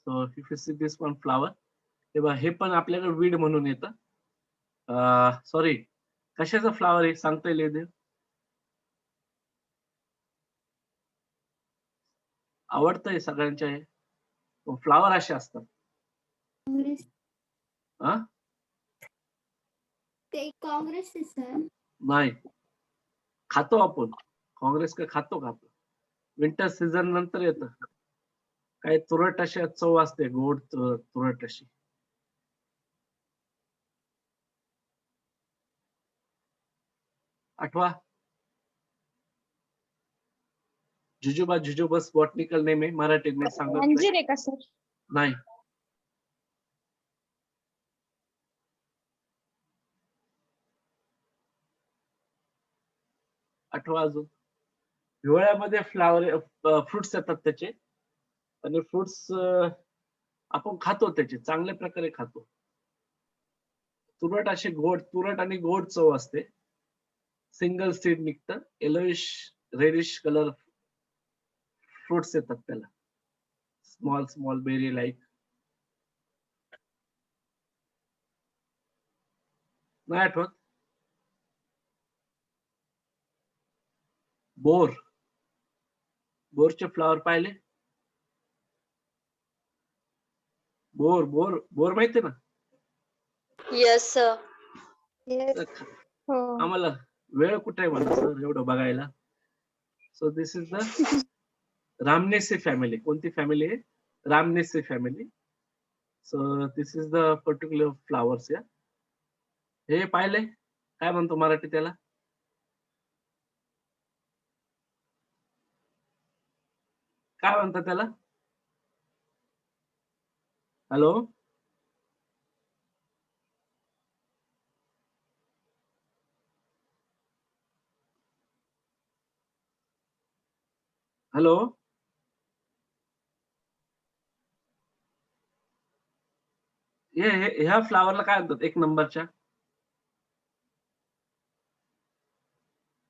So if you see this one flower, तेव्हा हे पण आपल्याकडे वीड म्हणून येतं. सॉरी, कशाचं फ्लावर आहे सांगता येईल? आवडतंय सगळ्यांच्या हे फ्लावर असे असतात. ते काँग्रेस सर नाही, खातो आपण. काँग्रेस का खातो का आपण? विंटर सीझन नंतर येतं. काही तुरट अशी चव असते, गोड तुरट अशी. आठवा. जुजुबा जुजुबस बॉटनिकल नेम आहे, मराठीत मी सांगत अंजीर आहे का सर? नाही. आठवा अजून. हिवाळ्यामध्ये फ्लावर फ्रुट्स येतात त्याचे, आणि फ्रुट्स आपण खातो, त्याचे चांगल्या प्रकारे खातो. तुरट अशी गोड, तुरट आणि गोड चव असते. सिंगल सीड निघतं, येलोइश रेडिश कलर फ्रुट्स येतात त्याला, स्मॉल स्मॉल बेरी लाईक. नाही आठवत. बोर. बोरचे फ्लावर पाहिले? बोर बोर बोर माहिती ना? Yes, sir. Yes. हो. आम्हाला वेळ कुठे आहे म्हणा सर एवढं बघायला. So this is the rhamnaceae family. कोणती फॅमिली आहे? Rhamnaceae family. So this is the particular flowers या. हे पाहिले काय म्हणतो मराठी त्याला? काय म्हणतात त्याला? हॅलो, हॅलो, ह्या फ्लावरला काय म्हणतात एक नंबरच्या?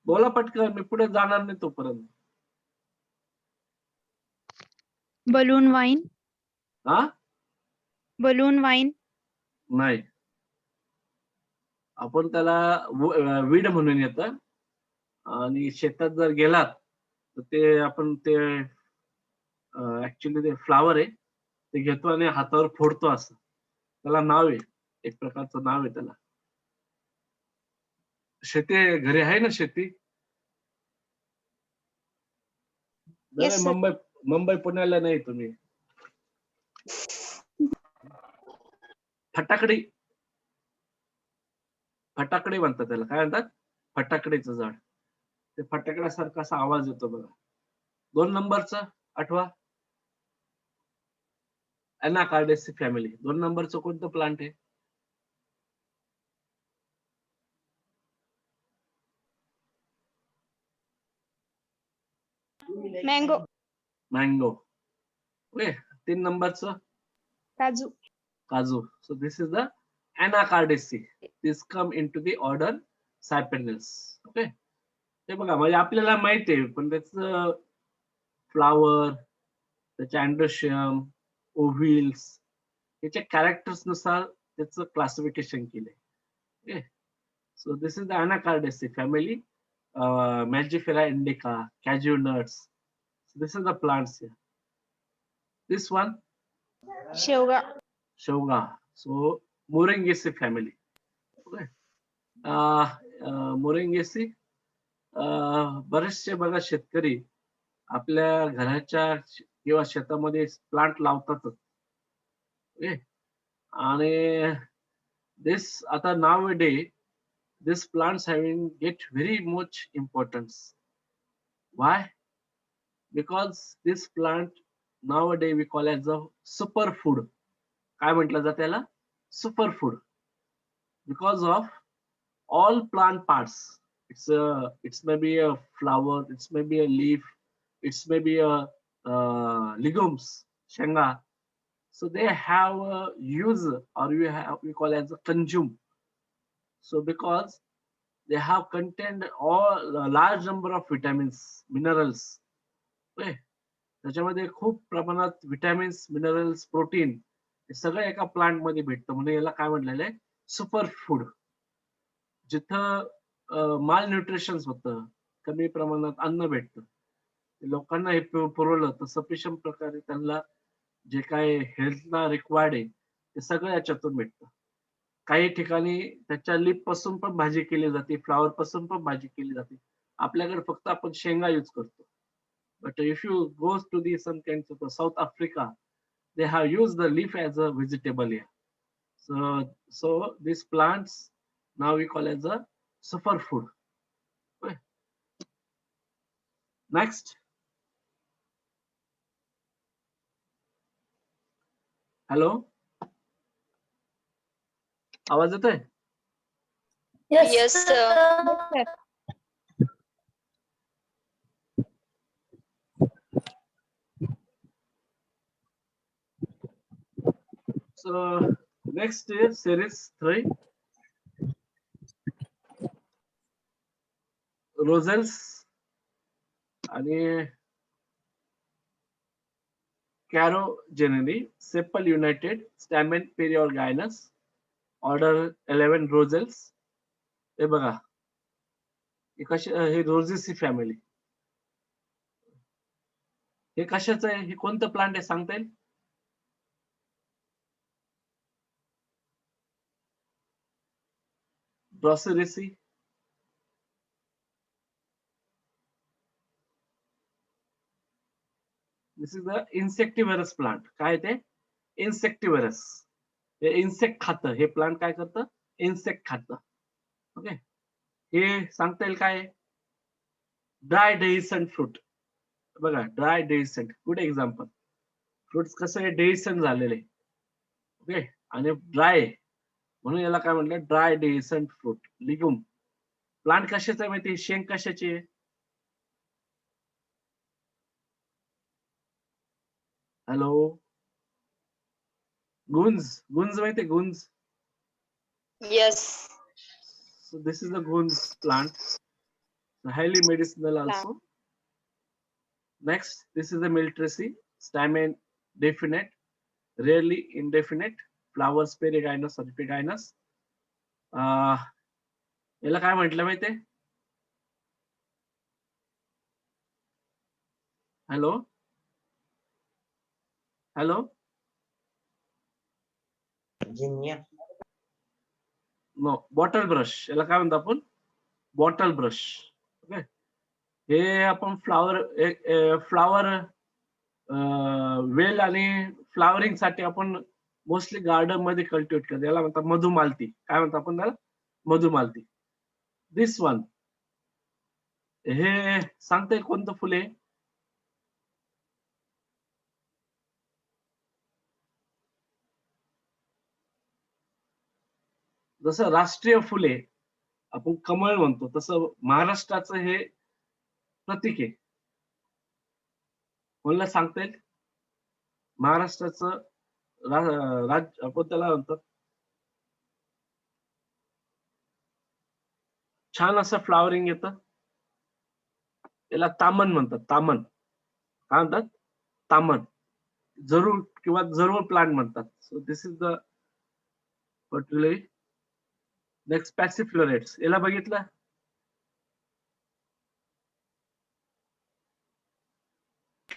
बोला पटकन, मी पुढे जाणार नाही तोपर्यंत. Balloon wine. हा, बलून वाईन. नाही, आपण त्याला वीड म्हणून येतं आणि शेतात जर गेलात तर ते आपण ते ऍक्च्युली ते फ्लावर आहे ते घेतो आणि हातावर फोडतो असं. त्याला नाव आहे, एक प्रकारचं नाव आहे त्याला. शेती घरी आहे ना शेती? नाही, Yes, sir. मुंबई पुण्याला नाही तुम्ही. फटाकडी, फटाकडे म्हणतात त्याला. काय म्हणतात? फटाकडेचं झाड. ते फटाकड्यासारखा असा आवाज येतो बघा. 2 नंबरचं आठवा. अनाकार्डेसी फॅमिली. 2 नंबरचं कोणतं प्लांट आहे? Mango. मँगो. ओके. 3 नंबरचं काजू. काजू. So this is the anacardiaceae. This come into the order Cyprinus. Okay. हे बघा म्हणजे आपल्याला माहिती आहे पण त्याचं फ्लावर, त्याचे अँड्रोशियम, ओव्हिल्स याच्या कॅरेक्टर्स नुसार त्याचं क्लासिफिकेशन केलंय. Okay. So this is the anacardiaceae family. Magifera indica, cashew nuts. So this is the plants here. This one, शेवगा. शेवगा. So Moringaceae family. Okay. मोरिंगेसी बरेचसे बघा शेतकरी आपल्या घराच्या किंवा शेतामध्ये प्लांट लावतातच. ओके. आणि दिस आता nowadays this plants having get very much importance. Why? Because this plant nowadays we call as a super food. काय म्हटलं जातं त्याला? Super food. Because of all plant parts. It's maybe a flower, it's maybe a leaf, it's maybe a legumes, shenga. So they have a use or we call as a consume. So because they have contained all a large number of vitamins, minerals. Okay. त्याच्यामध्ये खूप प्रमाणात विटॅमिन्स, मिनरल्स, प्रोटीन हे सगळं एका प्लांट मध्ये भेटतं म्हणून याला काय म्हटलेलं आहे? Super food. जिथं माल न्यूट्रिशन होतं, कमी प्रमाणात अन्न भेटतं, लोकांना हे पुरवलं तर सफिशियंट प्रकारे त्यांना जे काय हेल्थला रिक्वायर्ड आहे ते सगळं याच्यातून भेटतं. काही ठिकाणी त्याच्या लीफ पासून पण भाजी केली जाते, फ्लावर पासून पण भाजी केली जाते. आपल्याकडे फक्त आपण शेंगा यूज करतो. But if you goes to the some kinds of South Africa, they have used the leaf as a vegetable here. So these plants now we call as a superfood. Okay. Next. Hello. आवाज येतोय? Yes, sir. Yes, sir. So next is series 3. Roselles आणि Carogeneri, sepal united, stamen periorginus, order 11 Roselles. हे बघा, हे रोजेसी फॅमिली. हे कशाचं आहे? हे कोणतं प्लांट आहे सांगता येईल? Droseraceae. This is the insectivorous plant. काय ते insectivorous. हे इन्सेक्ट खातं. हे प्लांट काय करतं? इन्सेक्ट खातं. ओके. हे सांगता येईल काय? Dry dehiscent fruit. बघा dry dehiscent good example. Fruits कसे डेहिसंट झालेले. ओके आणि ड्राय म्हणून याला काय म्हटलं? Dry dehiscent fruit. Legume. Plant कशाचा आहे माहिती? शेंग कशाची आहे? हॅलो. गुंज माहिती आहे? गुंज. Yes. So this is the gunz plant, highly medicinal also. Next, this is the Miltraceae, stamen definite, rarely indefinite, flowers perigynous or epigynous. याला काय म्हटलं माहितीये? Hello hello. No, bottle brush. याला काय म्हणतो आपण? Bottle brush. ओके. हे आपण फ्लावर वेल आणि फ्लावरिंग साठी आपण मोस्टली गार्डन मध्ये कल्टिवेट करतो. याला म्हणतात मधुमालती. काय म्हणतो आपण त्याला? मधुमालती. दिस वन. हे सांगते कोणतं फुल आहे? जसं राष्ट्रीय फुल आहे आपण कमळ म्हणतो तसं महाराष्ट्राचं हे प्रतीक आहे. कोणाला सांगता येईल? महाराष्ट्राचं राज्य आपण त्याला म्हणतात. छान असं फ्लावरिंग येतं. याला तामन म्हणतात. तामन. काय म्हणतात? तामन. जरूर किंवा जरूर प्लांट म्हणतात. So this is the particularly. Next passiflorales. याला बघितलं?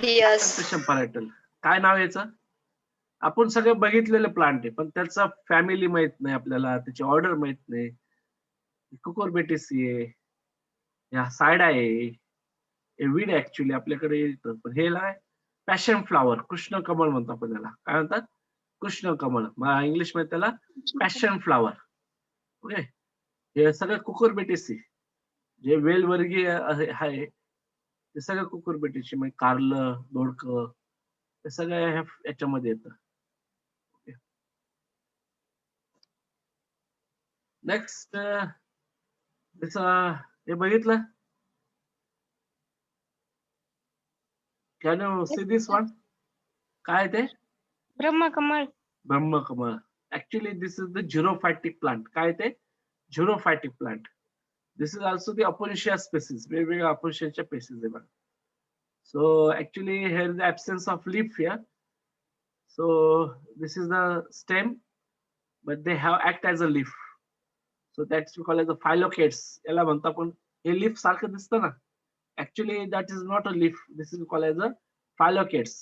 Yes. पॅरायटल. काय नाव याचं? आपण सगळे बघितलेले प्लांट आहे पण त्याचा फॅमिली माहित नाही आपल्याला, त्याची ऑर्डर माहित नाही. कुकुरबिटेसी आहे, या सायडा आहे, हे वीड ऍक्च्युली आपल्याकडे येतं. पण हे काय? पॅशन फ्लॉवर, कृष्ण कमळ म्हणतो आपण त्याला. काय म्हणतात? कृष्ण कमळ. इंग्लिश मध्ये त्याला पॅशन फ्लॉवर. ओके. हे सगळं कुकुरबिटेसी जे वेलवर्गीय आहे ते सगळं कुकुरबिटेसी म्हणजे कारलं, दोडकं हे सगळं याच्यामध्ये येतं. नेक्स्ट हे बघितलं? Can you see this one? काय ते? ब्रह्मकमळ. ब्रह्मकमळ. Actually this is the xerophytic plant. काय ते? Xerophytic plant. This is also the अपोलिशिया स्पेसिस. वेगवेगळ्या अपोलिशियाच्या स्पेसिस आहे बघा. So actually here is the absence of leaf here. So this is the stem but they have act as a leaf. So that's we call as a phylloclades. याला म्हणतो आपण. हे लीफ सारखं दिसतं ना. Actually that is not a leaf. This is call as a phylloclades.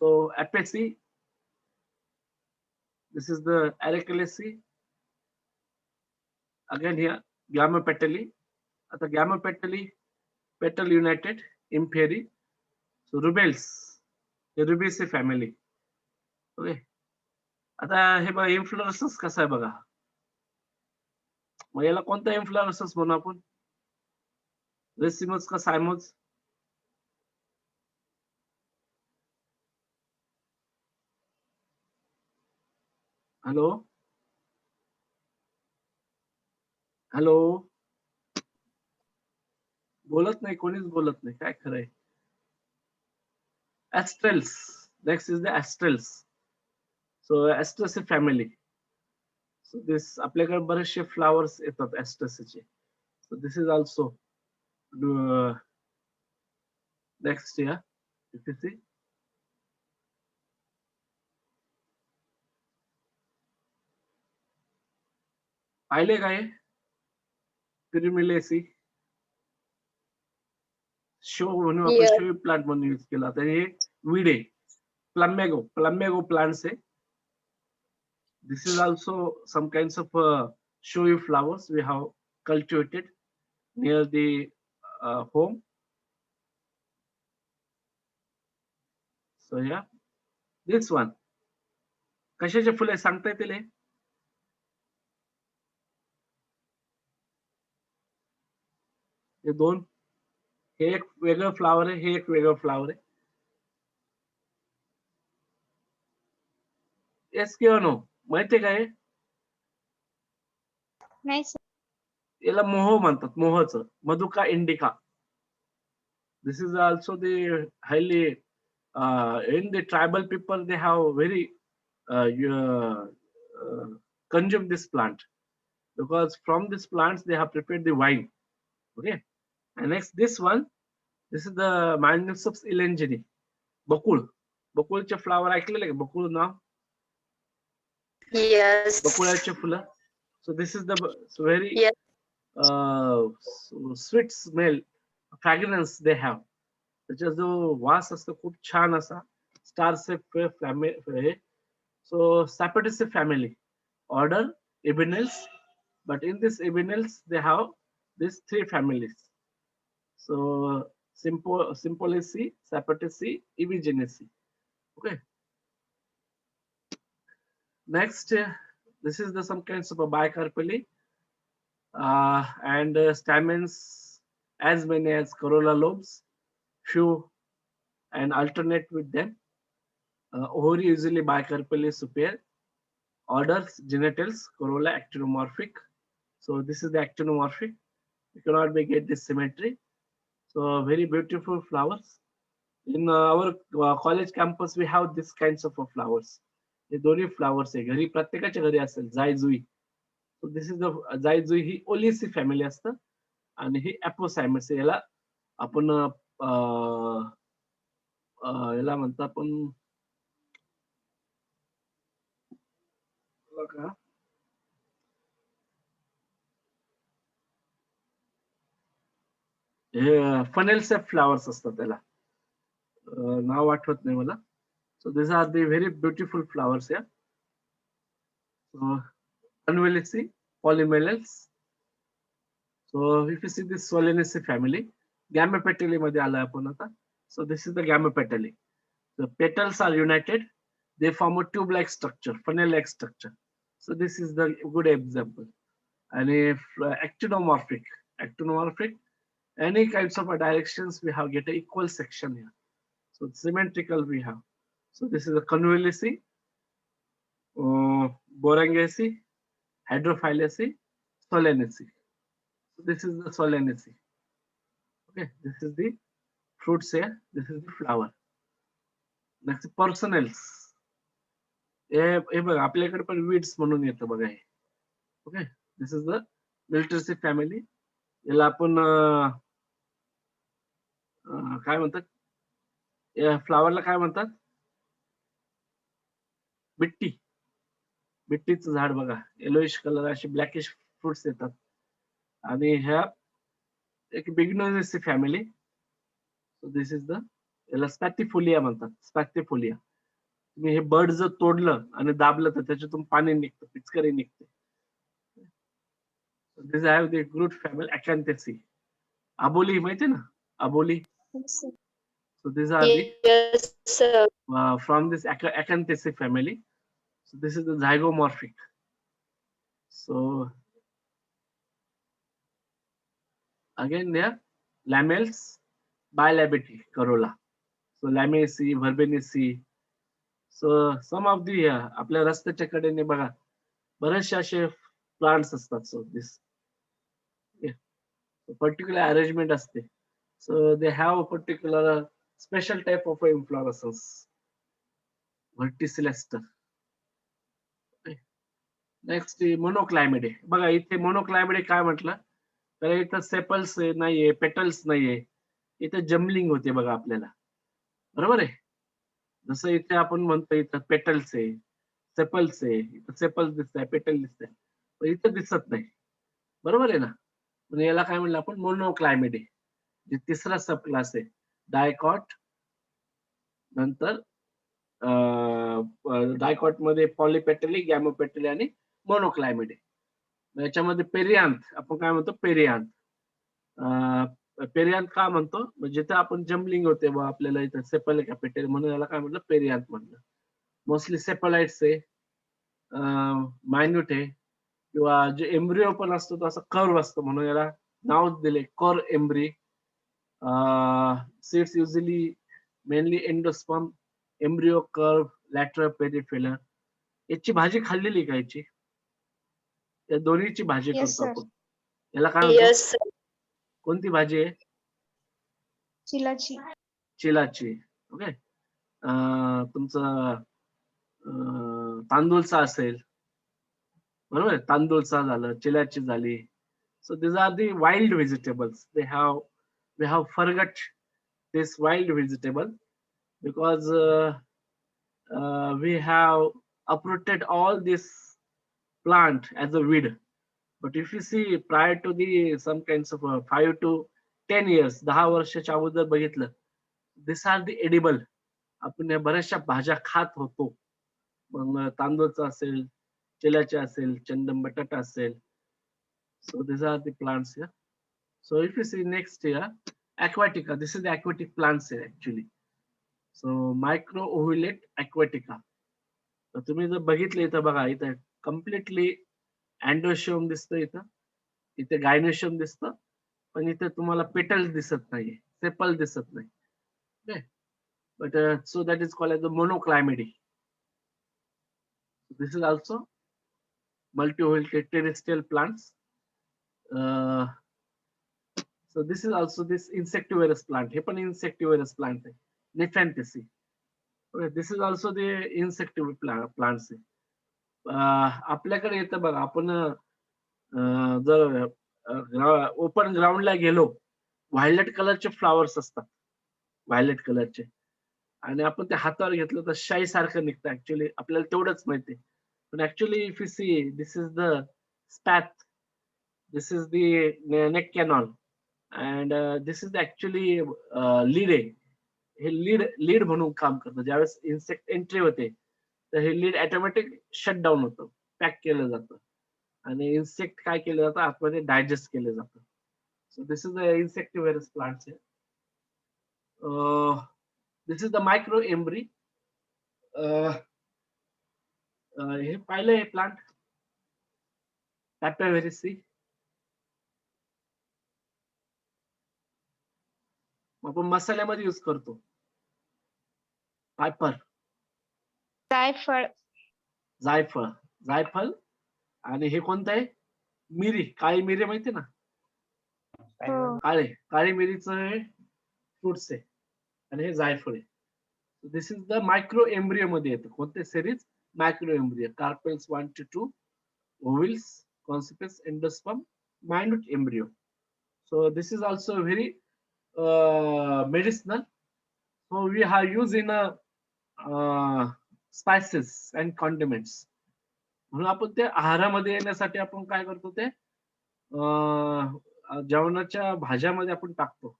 So Apiaceae, this is the Araculaceae. Again here Gamma-petally. आता Gamma-petally, petal united, imperi. So Rubelles, the Rubiaceae family. Okay. आता हे बघा इन्फ्लोरेसन्स कसा आहे बघा. मग याला कोणता इन्फ्लोरेसन्स म्हणू आपण? रेसिमस का सायमस? Hello hello. बोलत नाही, कोणीच बोलत नाही. काय खरंय? Astrals. Next is the astrals. So Astraceae family. So this आपल्याकडे बरेचसे फ्लावर्स येतात Astraceae. So this is also next here. If you see. पाहिले काय? Primulaceae. शो म्हणून आपण Yes. शो प्लांट म्हणून यूज केला. तर हे वीड आहे. plumbago plants. This is also some kinds of showy flowers we have cultivated near the home. So yeah, this one. कशाचे फुले सांगता येतील हे? हे दोन, हे एक वेगळं फ्लावर आहे, हे एक वेगळं फ्लावर आहे. येस किंवा नो? माहितीये का हे? नाही सर. याला मोह म्हणतात, मोहचं, मधुका indica. This is also the highly in the tribal people, they have very consume this plant because from this plants they have prepared the wine. Okay, and next this one, this is the Magnificus elangini, बकुळ. बकुळचे फ्लावर ऐकलेले का? बकुळ नाव, Yes. बकुळाचे फुलं. So this is the very Yes. sweet smell, fragrance they have. त्याचा जो वास असतो खूप छान असा, स्टारसेप family. So Sapatidae family, order Ebenels, but in this Ebenels they have these three families. So Sympolaceae, Sapatidae, Ebigenaceae. Okay. Next, this is the some kinds of a bicarpally, and stamens as many as corolla lobes, few and alternate with them. Ovary usually bicarpally superior. Orders genitals, corolla actinomorphic. So this is the actinomorphic. You cannot be get this symmetry. So very beautiful flowers. In our college campus, we have this kinds of flowers. हे दोन्ही फ्लावर्स आहे. घरी प्रत्येकाच्या घरी असेल जायजुई. So this is the जायजुई ही ओलिसी फॅमिली असतं आणि ही अपोसायमस. याला आपण याला म्हणतो आपण फनेल सेप फ्लावर्स असतात त्याला, नाव आठवत नाही मला. So these are the very beautiful flowers here. So Convallaceae, Polymelales. So if you see this Solanaceae family, Gamma-petalae मध्ये आलोय आपण आता. So this is the Gamma-petalae. The petals are united. They form a tube-like structure, funnel-like structure. So this is the good example. And if actinomorphic, any kinds of directions we have get an equal section here. So symmetrical we have. So this is the Convallaceae, Borangaceae, Hydrophyllaceae, Solanaceae. So this is the Solanaceae. Okay, this is the fruits here. This is the flower. Next, personals. हे बघा आपल्याकडे पण weeds म्हणून येतं बघा हे. Okay, this is the Milteraceae family. याला आपण काय म्हणतात? या फ्लावरला काय म्हणतात? बिट्टी. बिट्टीचं झाड बघा, येलोइश कलर असे ब्लॅकिश फ्रुट्स येतात. आणि ह्या एक bignoniaceae family. So this is the, याला स्पॅथिफोलिया म्हणतात, स्पॅथिफोलिया. तुम्ही हे बर्ड जर तोडलं आणि दाबलं तर त्याच्यातून पाणी निघतं, पिचकारी निघते. दिस हॅव द ग्रूट फॅमिली अकॅन्थेसी. अबोली माहिती ना, अबोली. So these are the Yes, sir. from this Acanthaceae family. So this is the zygomorphic. So again there, lamelles, bilobate corolla. So Lamiaceae, Verbenaceae. So some of the आपल्या रस्त्याच्या कडेने बघा बरेचसे असे प्लांट्स असतात. So this particular arrangement असते. So they have a particular special type of inflorescence, verticillester. Okay. Next monoclymide. बघा इथे monoclymide काय म्हटलं तर इथं सेपल्स नाहीये, पेटल्स नाहीये, इथं जमलिंग होते बघा आपल्याला, बरोबर आहे. जसं इथे आपण म्हणतो इथं पेटल्स आहे, सेपल्स आहे, इथं सेपल्स दिसत आहे, पेटल दिसत आहे, पण इथं दिसत नाही, बरोबर आहे ना. म्हणजे याला काय म्हणलं आपण मोनोक्लायमिड आहे. जे तिसरा सब क्लास आहे, डायकॉट, नंतर डायकॉट मध्ये पॉलीपेटली, गॅमोपेटली आणि मोनोक्लायमेडी. याच्यामध्ये पेरियांथ आपण काय म्हणतो, पेरियांथ. पेरियांथ का म्हणतो, म्हणजे जिथे आपण जम्बलिंग होते बा आपल्याला इथं सेपल कॅपिटल म्हणून याला काय म्हटलं, पेरियांथ म्हणलं. मोस्टली सेपलाइट्स आहे, मायन्यूट आहे, किंवा जे एम्ब्रिओ पण असतो तो असं कर्व असतो म्हणून याला नाव दिले curvembryae. Seeds usually mainly endosperm, embryo curve, lateral peripheral. याची भाजी खाल्लेली का याची? या दोन्हीची भाजी Yes, करतो sir. आपण. याला काय म्हणतो, Yes, sir. कोणती भाजी आहे? चिलाची. चिलाची. ओके. तुमचं तांदूळचा असेल, बरोबर, तांदूळचा झालं, चिलाची झाली. So these are the wild vegetables. We have forgot this wild vegetable because we have uprooted all this plant as a weed. But if you see prior to the some kinds of 5 to 10 years, 10 वर्षाच्या अगोदर बघितलं, these are the edible. आपण या बऱ्याचशा भाज्या खात होतो. मग तांदूळचा असेल, चिलाची असेल, चंदन बटाटा असेल. So these are the plants here. So if you see next here, aquatica. This is the aquatic plants here actually. So microovulate aquatica. तर तुम्ही जर बघितलं इथं बघा, इथं कम्प्लिटली अँडोशियम दिसतं, इथे गायनोशियम दिसतं, पण इथे तुम्हाला पेटल्स दिसत नाहीये, सेपल दिसत नाही. Okay. But so that is called as the monoclymedy. This is also multi-ovulate terrestrial plants. So this is also this insectivorous plant. हे पण insectivorous plant आहे, Nepenthes. Okay, this is also the insectivorous plants आहे. आपल्याकडे येतं बघा, आपण जर ओपन ग्राउंडला गेलो, व्हायलेट कलरचे फ्लॉवर्स असतात, व्हायलेट कलरचे, आणि आपण ते हातावर घेतलं तर शाई सारखं निघतं. ऍक्च्युली आपल्याला तेवढंच माहिती, पण actually if you see, this is the spathe, this is the neck canal, and this is actually lead आहे. हे लीड म्हणून काम करतं. ज्यावेळेस इन्सेक्ट एंट्री होते तर हे लीड ऑटोमॅटिक शट डाऊन होतं, पॅक केलं जातं, आणि इन्सेक्ट काय केलं जातं, आतमध्ये डायजेस्ट केलं जातं. So this is the insectivorous plants. This is the microembryeae. हे पाहिलं हे प्लांट, पॅपेव्हेरिसी. आपण मसाल्यामध्ये यूज करतो, पायपर, जायफळ. जायफळ, जायफळ. आणि हे कोणतं आहे, मिरी, काळी मिरी माहिती ना, हो. काळी मिरीचं फ्रुट्स आहे, आणि हे जायफळ आहे. This is the micro embryo मध्ये येतं. कोणते series? Micro embryo. Carpels 1 to 2, ovules, कॉन्सिपस, endosperm, minute embryo. So this is also very medicinal. So we have used in spices and condiments. म्हणून आपण ते आहारामध्ये येण्यासाठी आपण काय करतो, ते जेवणाच्या भाज्यामध्ये आपण टाकतो.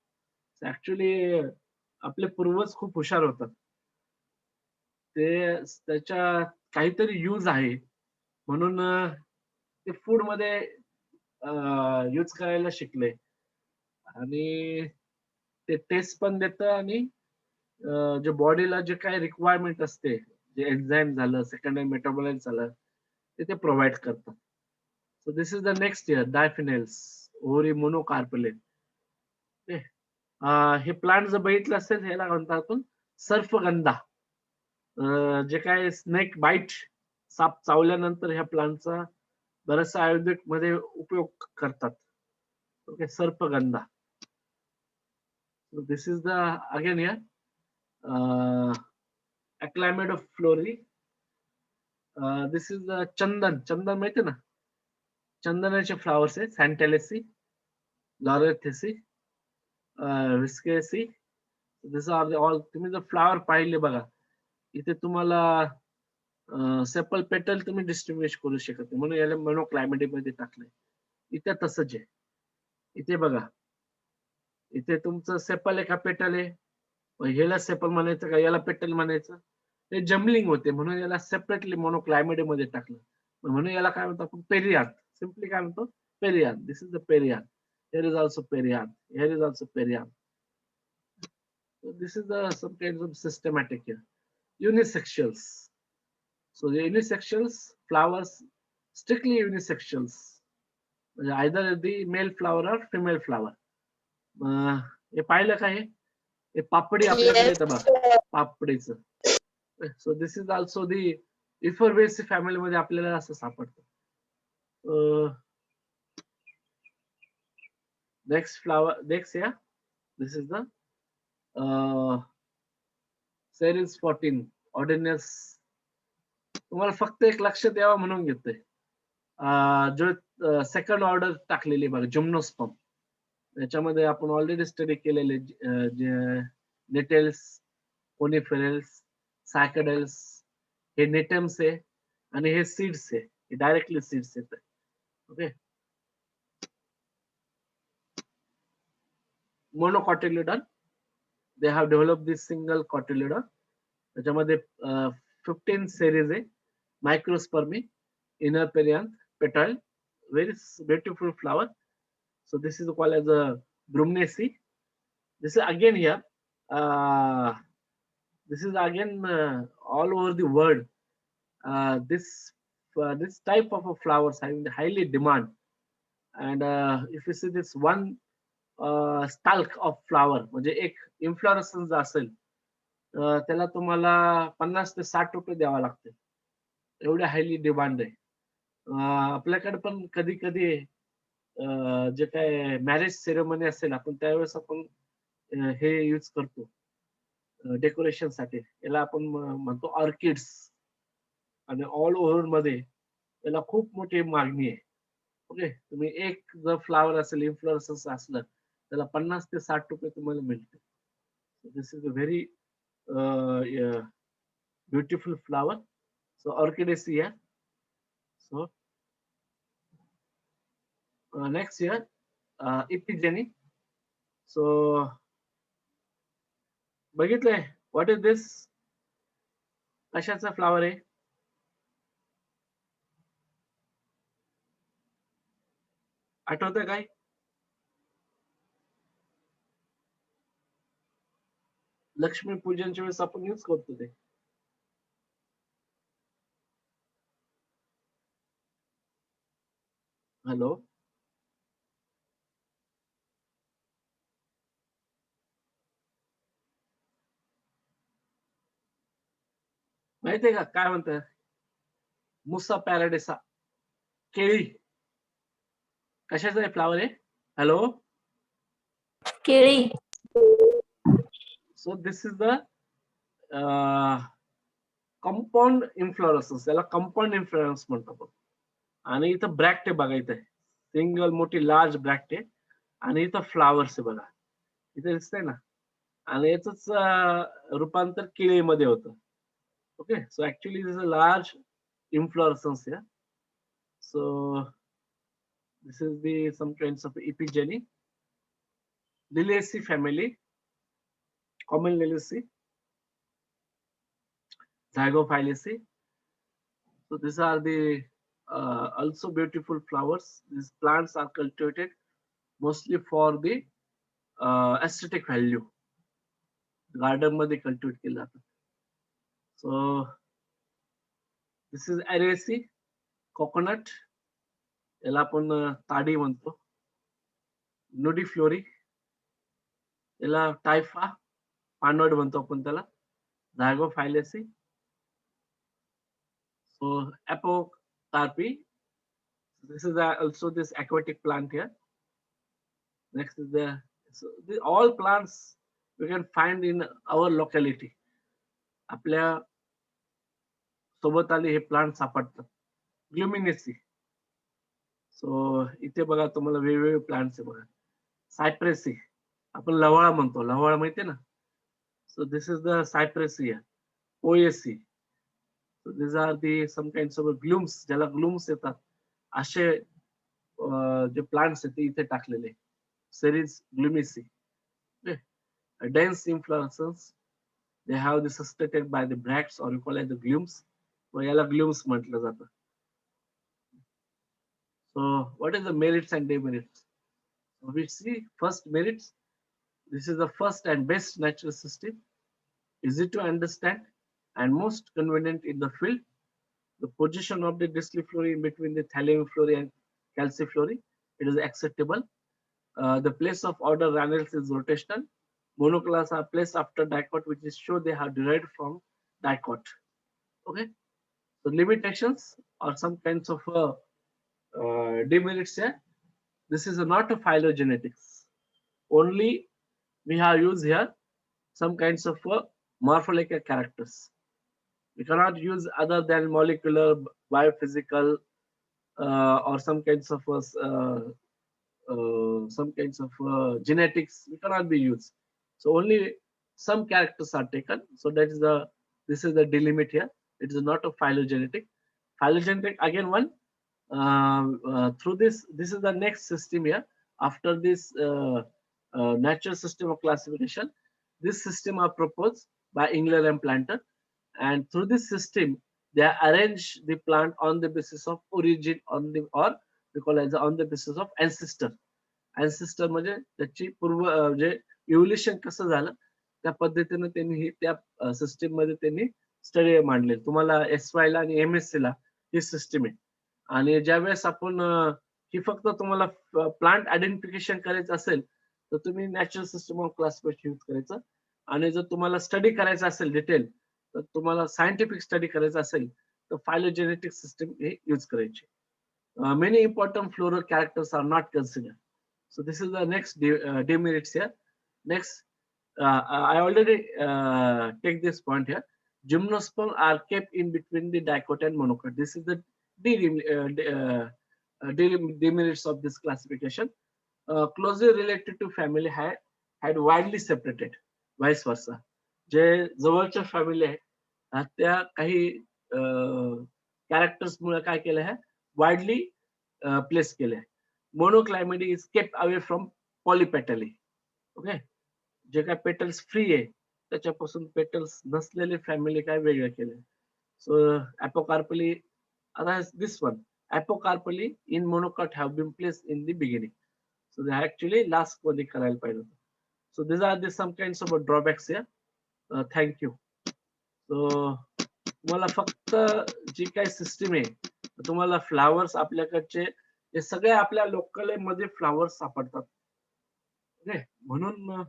ऍक्च्युली आपले पूर्वज खूप हुशार होतात, ते त्याच्या काहीतरी यूज आहे म्हणून ते फूड मध्ये यूज करायला शिकले, आणि ते टेस्ट पण देतं, आणि जे बॉडीला जे काही रिक्वायरमेंट असते, जे एन्झाईम झालं, सेकंडरी मेटाबॉलाइट झालं, ते प्रोव्हाइड करतात. So this is the next year, daphnales, ओरी मोनोकार्पेलेट. हे प्लांट जर बघितलं असेल, ह्याला म्हणतात आपण सर्फगंधा. जे काय स्नेक बाईट, साप चावल्यानंतर ह्या प्लांटचा बराचसा आयुर्वेदिक मध्ये उपयोग करतात. ओके, सर्पगंधा. This is the again here Acclimate of flori. This is the chandan. चंदन माहिती ना, चंदनाचे फ्लावर्स आहे, सॅन्टेलेसी, लॉरेथेसी, विस्केसी. दिस आर ऑल. तुम्ही जर फ्लावर पाहिले बघा, इथे तुम्हाला सेपल पेटल तुम्ही डिस्टिंग्विश करू शकत नाही, म्हणून याला मोनोक्लायमेडी मध्ये टाकलंय. इथे तसंच आहे. इथे बघा, इथे तुमचं सेपल एका पेटल आहे, ह्याला सेपल म्हणायचं का याला पेटल म्हणायचं, हे जमलिंग होते म्हणून याला सेपरेटली मोनोक्लायमेट मध्ये टाकलं. म्हणून याला काय म्हणतो आपण पेरियार्थ. सिम्पली काय म्हणतो perianth. This is the perianth. Here is also perianth. Here is also perianth. So this is the some kinds of systematic here. Unisexuals. So the unisexuals flowers strictly unisexuals. Either the male flower or female flower. हे पाहिलं का हे पापडी आपल्याकडे Yes, येतं बघ sir. पापडीचं. So this is also the Euphorbiaceae family मध्ये आपल्याला असं सापडतं. Next flower, next here, this is the series 14 ordinance. तुम्हाला फक्त एक लक्ष द्यावा म्हणून घेतोय. जो सेकंड ऑर्डर टाकलेली बघा जिम्नोस्पर्म. याच्यामध्ये आपण ऑलरेडी स्टडी केलेले नेटेल्स, कोनिफेरल्स, सायकडेल्स, हे नेटम्स आहे आणि हे सीड्स आहे. हे डायरेक्टली सीड्स येत. Okay. Monocotyledon. They have developed this single cotyledon. त्याच्यामध्ये 15 series आहे. Microspermy, inner perianth, petioles, very beautiful flower. So this is called as a Brumnaceae. This is again here. This is again all over the world. This type of a flowers having highly demand. And if you see this one stalk of flower म्हणजे एक इन्फ्लोरसन्स असेल त्याला तुम्हाला 50 ते 60 रुपये द्यावा लागते. एवढे हायली डिमांड आहे. आपल्याकडे पण कधी कधी जे काय मॅरेज सेरेमनी असेल आपण त्यावेळेस आपण हे यूज करतो डेकोरेशन साठी. याला आपण म्हणतो ऑर्किड्स. आणि ऑल ओव्हर मध्ये याला खूप मोठी मागणी आहे. ओके. तुम्ही एक जर फ्लावर असेल इन्फ्लोरसन्स असलं त्याला 50 ते 60 रुपये तुम्हाला मिळते. This is a very beautiful flower. So orchidaceae. So next here epigynae. So बघितलंय व्हॉट इज दिस. कशाचा फ्लावर आहे. आठवतंय काय. लक्ष्मी पूजनच्या वेळेस आपण यूज करतो ते. हॅलो. माहितीये का काय म्हणतात. मुसा पॅराडेसा. केळी. कशाचा आहे फ्लावर आहे. हॅलो. केळी. So this is the compound inflorescence. त्याला कंपाऊंड इन्फ्लोरन्स म्हणतो आपण. आणि इथं ब्रॅक्ट आहे बघा. इथे सिंगल मोठी लार्ज ब्रॅक्ट आहे आणि इथं फ्लावर्स आहे बघा. इथे दिसतंय ना. आणि याच रूपांतर केळीमध्ये होतं. ओके. So actually this a large inflorescence here. So this is the some kinds of Epigeny. Liliaceae family, common Liliaceae, Zygophyllaceae. So these are the also beautiful flowers. These plants are cultivated mostly for the aesthetic value. Garden मध्ये cultivate केले जातात. So this is Araceae, coconut. याला आपण ताडी म्हणतो. नुडीफ्लोरी. याला टायफा पानवड म्हणतो आपण त्याला. Zygophyllaceae. So apocarpae. This is also this aquatic plant here. Next is all plants we can find in our locality. आपल्या सोबत आले हे प्लांट सापडतात. ग्लुमिनेसी. सो इथे बघा तुम्हाला वेगवेगळे प्लांट्स आहे बघा. सायप्रेसी. आपण लवाळा म्हणतो. लवाळा माहितीये ना. So this is the cyperaceae. Poaceae. So this are the some kinds of glumes. ज्याला ग्लूम्स येतात असे जे प्लांट्स आहेत ते इथे टाकलेले. Series glumaceae. Dense inflorescence. They have this sustained by the bracts or you call it the glumes. व याला ग्लूम्स म्हटलं जातं. So what is the merits and demerits? So we see first merits. This is the first and best natural system, easy to understand and most convenient in the field. The position of the disciplory in between the thalamiflory and calciflory, it is acceptable. The place of order ranels is rotational. Monoclass are placed after dicot, which is show they have derived from dicot. Okay. So limitations or some kinds of demerits here. This is not a phylogenetics. Only we have used here some kinds of morphological characters. We cannot use other than molecular, biophysical, or some kinds of genetics. We cannot be used. So only some characters are taken. So that is the this is the delimit here. It is not a phylogenetic. Phylogenetic again one through this is the next system here after this natural system of classification. This system are proposed by Engler and Planter, and through this system they arrange the plant on the basis of origin on the or we call as on the basis of ancestor म्हणजे त्याची पूर्व जे इव्होल्युशन कसं झालं त्या पद्धतीने त्यांनी ही त्या सिस्टीम मध्ये त्यांनी स्टडी मांडले. तुम्हाला SY ला आणि MSc ला ही सिस्टीम आहे. आणि ज्यावेळेस आपण ही फक्त तुम्हाला प्लांट आयडेंटिफिकेशन करायचं असेल तर तुम्ही natural system of classification use करायचं. आणि जर तुम्हाला स्टडी करायचं असेल डिटेल तर तुम्हाला सायंटिफिक स्टडी करायचं असेल तर फायलोजेनेटिक सिस्टम हे यूज करायची. Many important floral characters are not considered. So this is the next demerits here. Next, I already take this point here. Gymnosperm are kept in between the dicot and monocot. This is the demerits of this classification. Closely related to family had widely separated, vice versa. जे जवळच्या फॅमिली आहे त्या काही कॅरेक्टर्स मुळे काय केलं आहे वाइडली प्लेस केले आहे. Monochlamydeae is kept away from polypetalae. Okay. जे काय पेटल्स फ्री आहे त्याच्यापासून पेटल्स नसलेले फॅमिली काय वेगळे केले. सो अपोकार्पली आता this one apocarpae in monocot have been place in the beginning. So they actually last मध्ये करायला पाहिजे होतं. So this are some kinds of drawbacks here. Thank you. So तुम्हाला फक्त जी काही सिस्टीम आहे तुम्हाला फ्लावर्स आपल्याकडचे हे सगळे आपल्या लोकल मध्ये फ्लावर्स सापडतात. ओके. म्हणून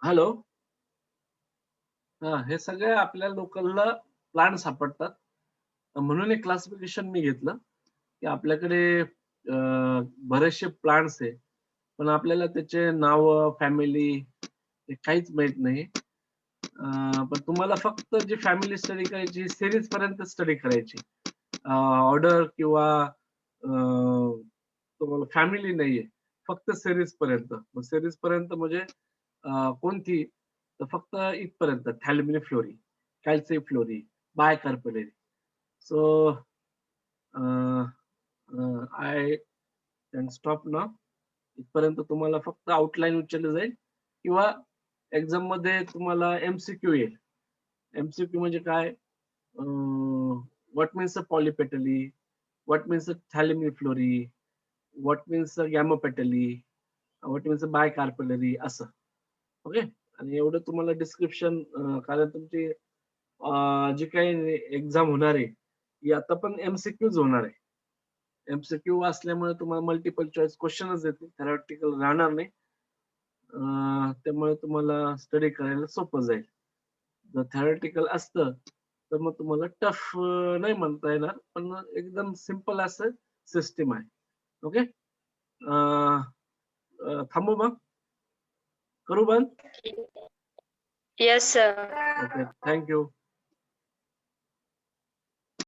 हॅलो. हा हे सगळे आपल्या लोकलला प्लांट सापडतात. म्हणून एक क्लासिफिकेशन मी घेतलं की आपल्याकडे बरेचसे प्लांट्स आहे पण आपल्याला त्याचे नाव फॅमिली हे काहीच माहित नाही. पण तुम्हाला फक्त जी फॅमिली स्टडी करायची सिरीज पर्यंत स्टडी करायची. ऑर्डर किंवा तुम्हाला फॅमिली नाहीये फक्त सिरीज पर्यंत. सिरीज पर्यंत म्हणजे कोणती तर फक्त इथपर्यंत थॅलमिनिफ्लोरी, कॅल्सिफ्लोरी, बायकार्पेलरी. सो आय कॅन स्टॉप ना. इथपर्यंत तुम्हाला फक्त आउटलाईन विचारली जाईल किंवा एक्झाम मध्ये तुम्हाला MCQ येईल. MCQ म्हणजे काय what means a polypetalae, what means a thalamiflorae, what means a gamopetalae, what means a bicarpellatae असं. ओके. आणि एवढं तुम्हाला डिस्क्रिप्शन कारण तुमची जी काही एक्झाम होणार आहे ही आता पण MCQच होणार आहे. MCQ असल्यामुळे तुम्हाला मल्टिपल चॉईस क्वेश्चनच येतील. थेरॉटिकल राहणार नाही. त्यामुळे तुम्हाला स्टडी करायला सोपं जाईल. जर थेरॉटिकल असतं तर मग तुम्हाला टफ नाही म्हणता येणार पण एकदम सिंपल असं सिस्टीम आहे. ओके. थांबू मग, करू बंद. Yes, sir. Okay, thank you.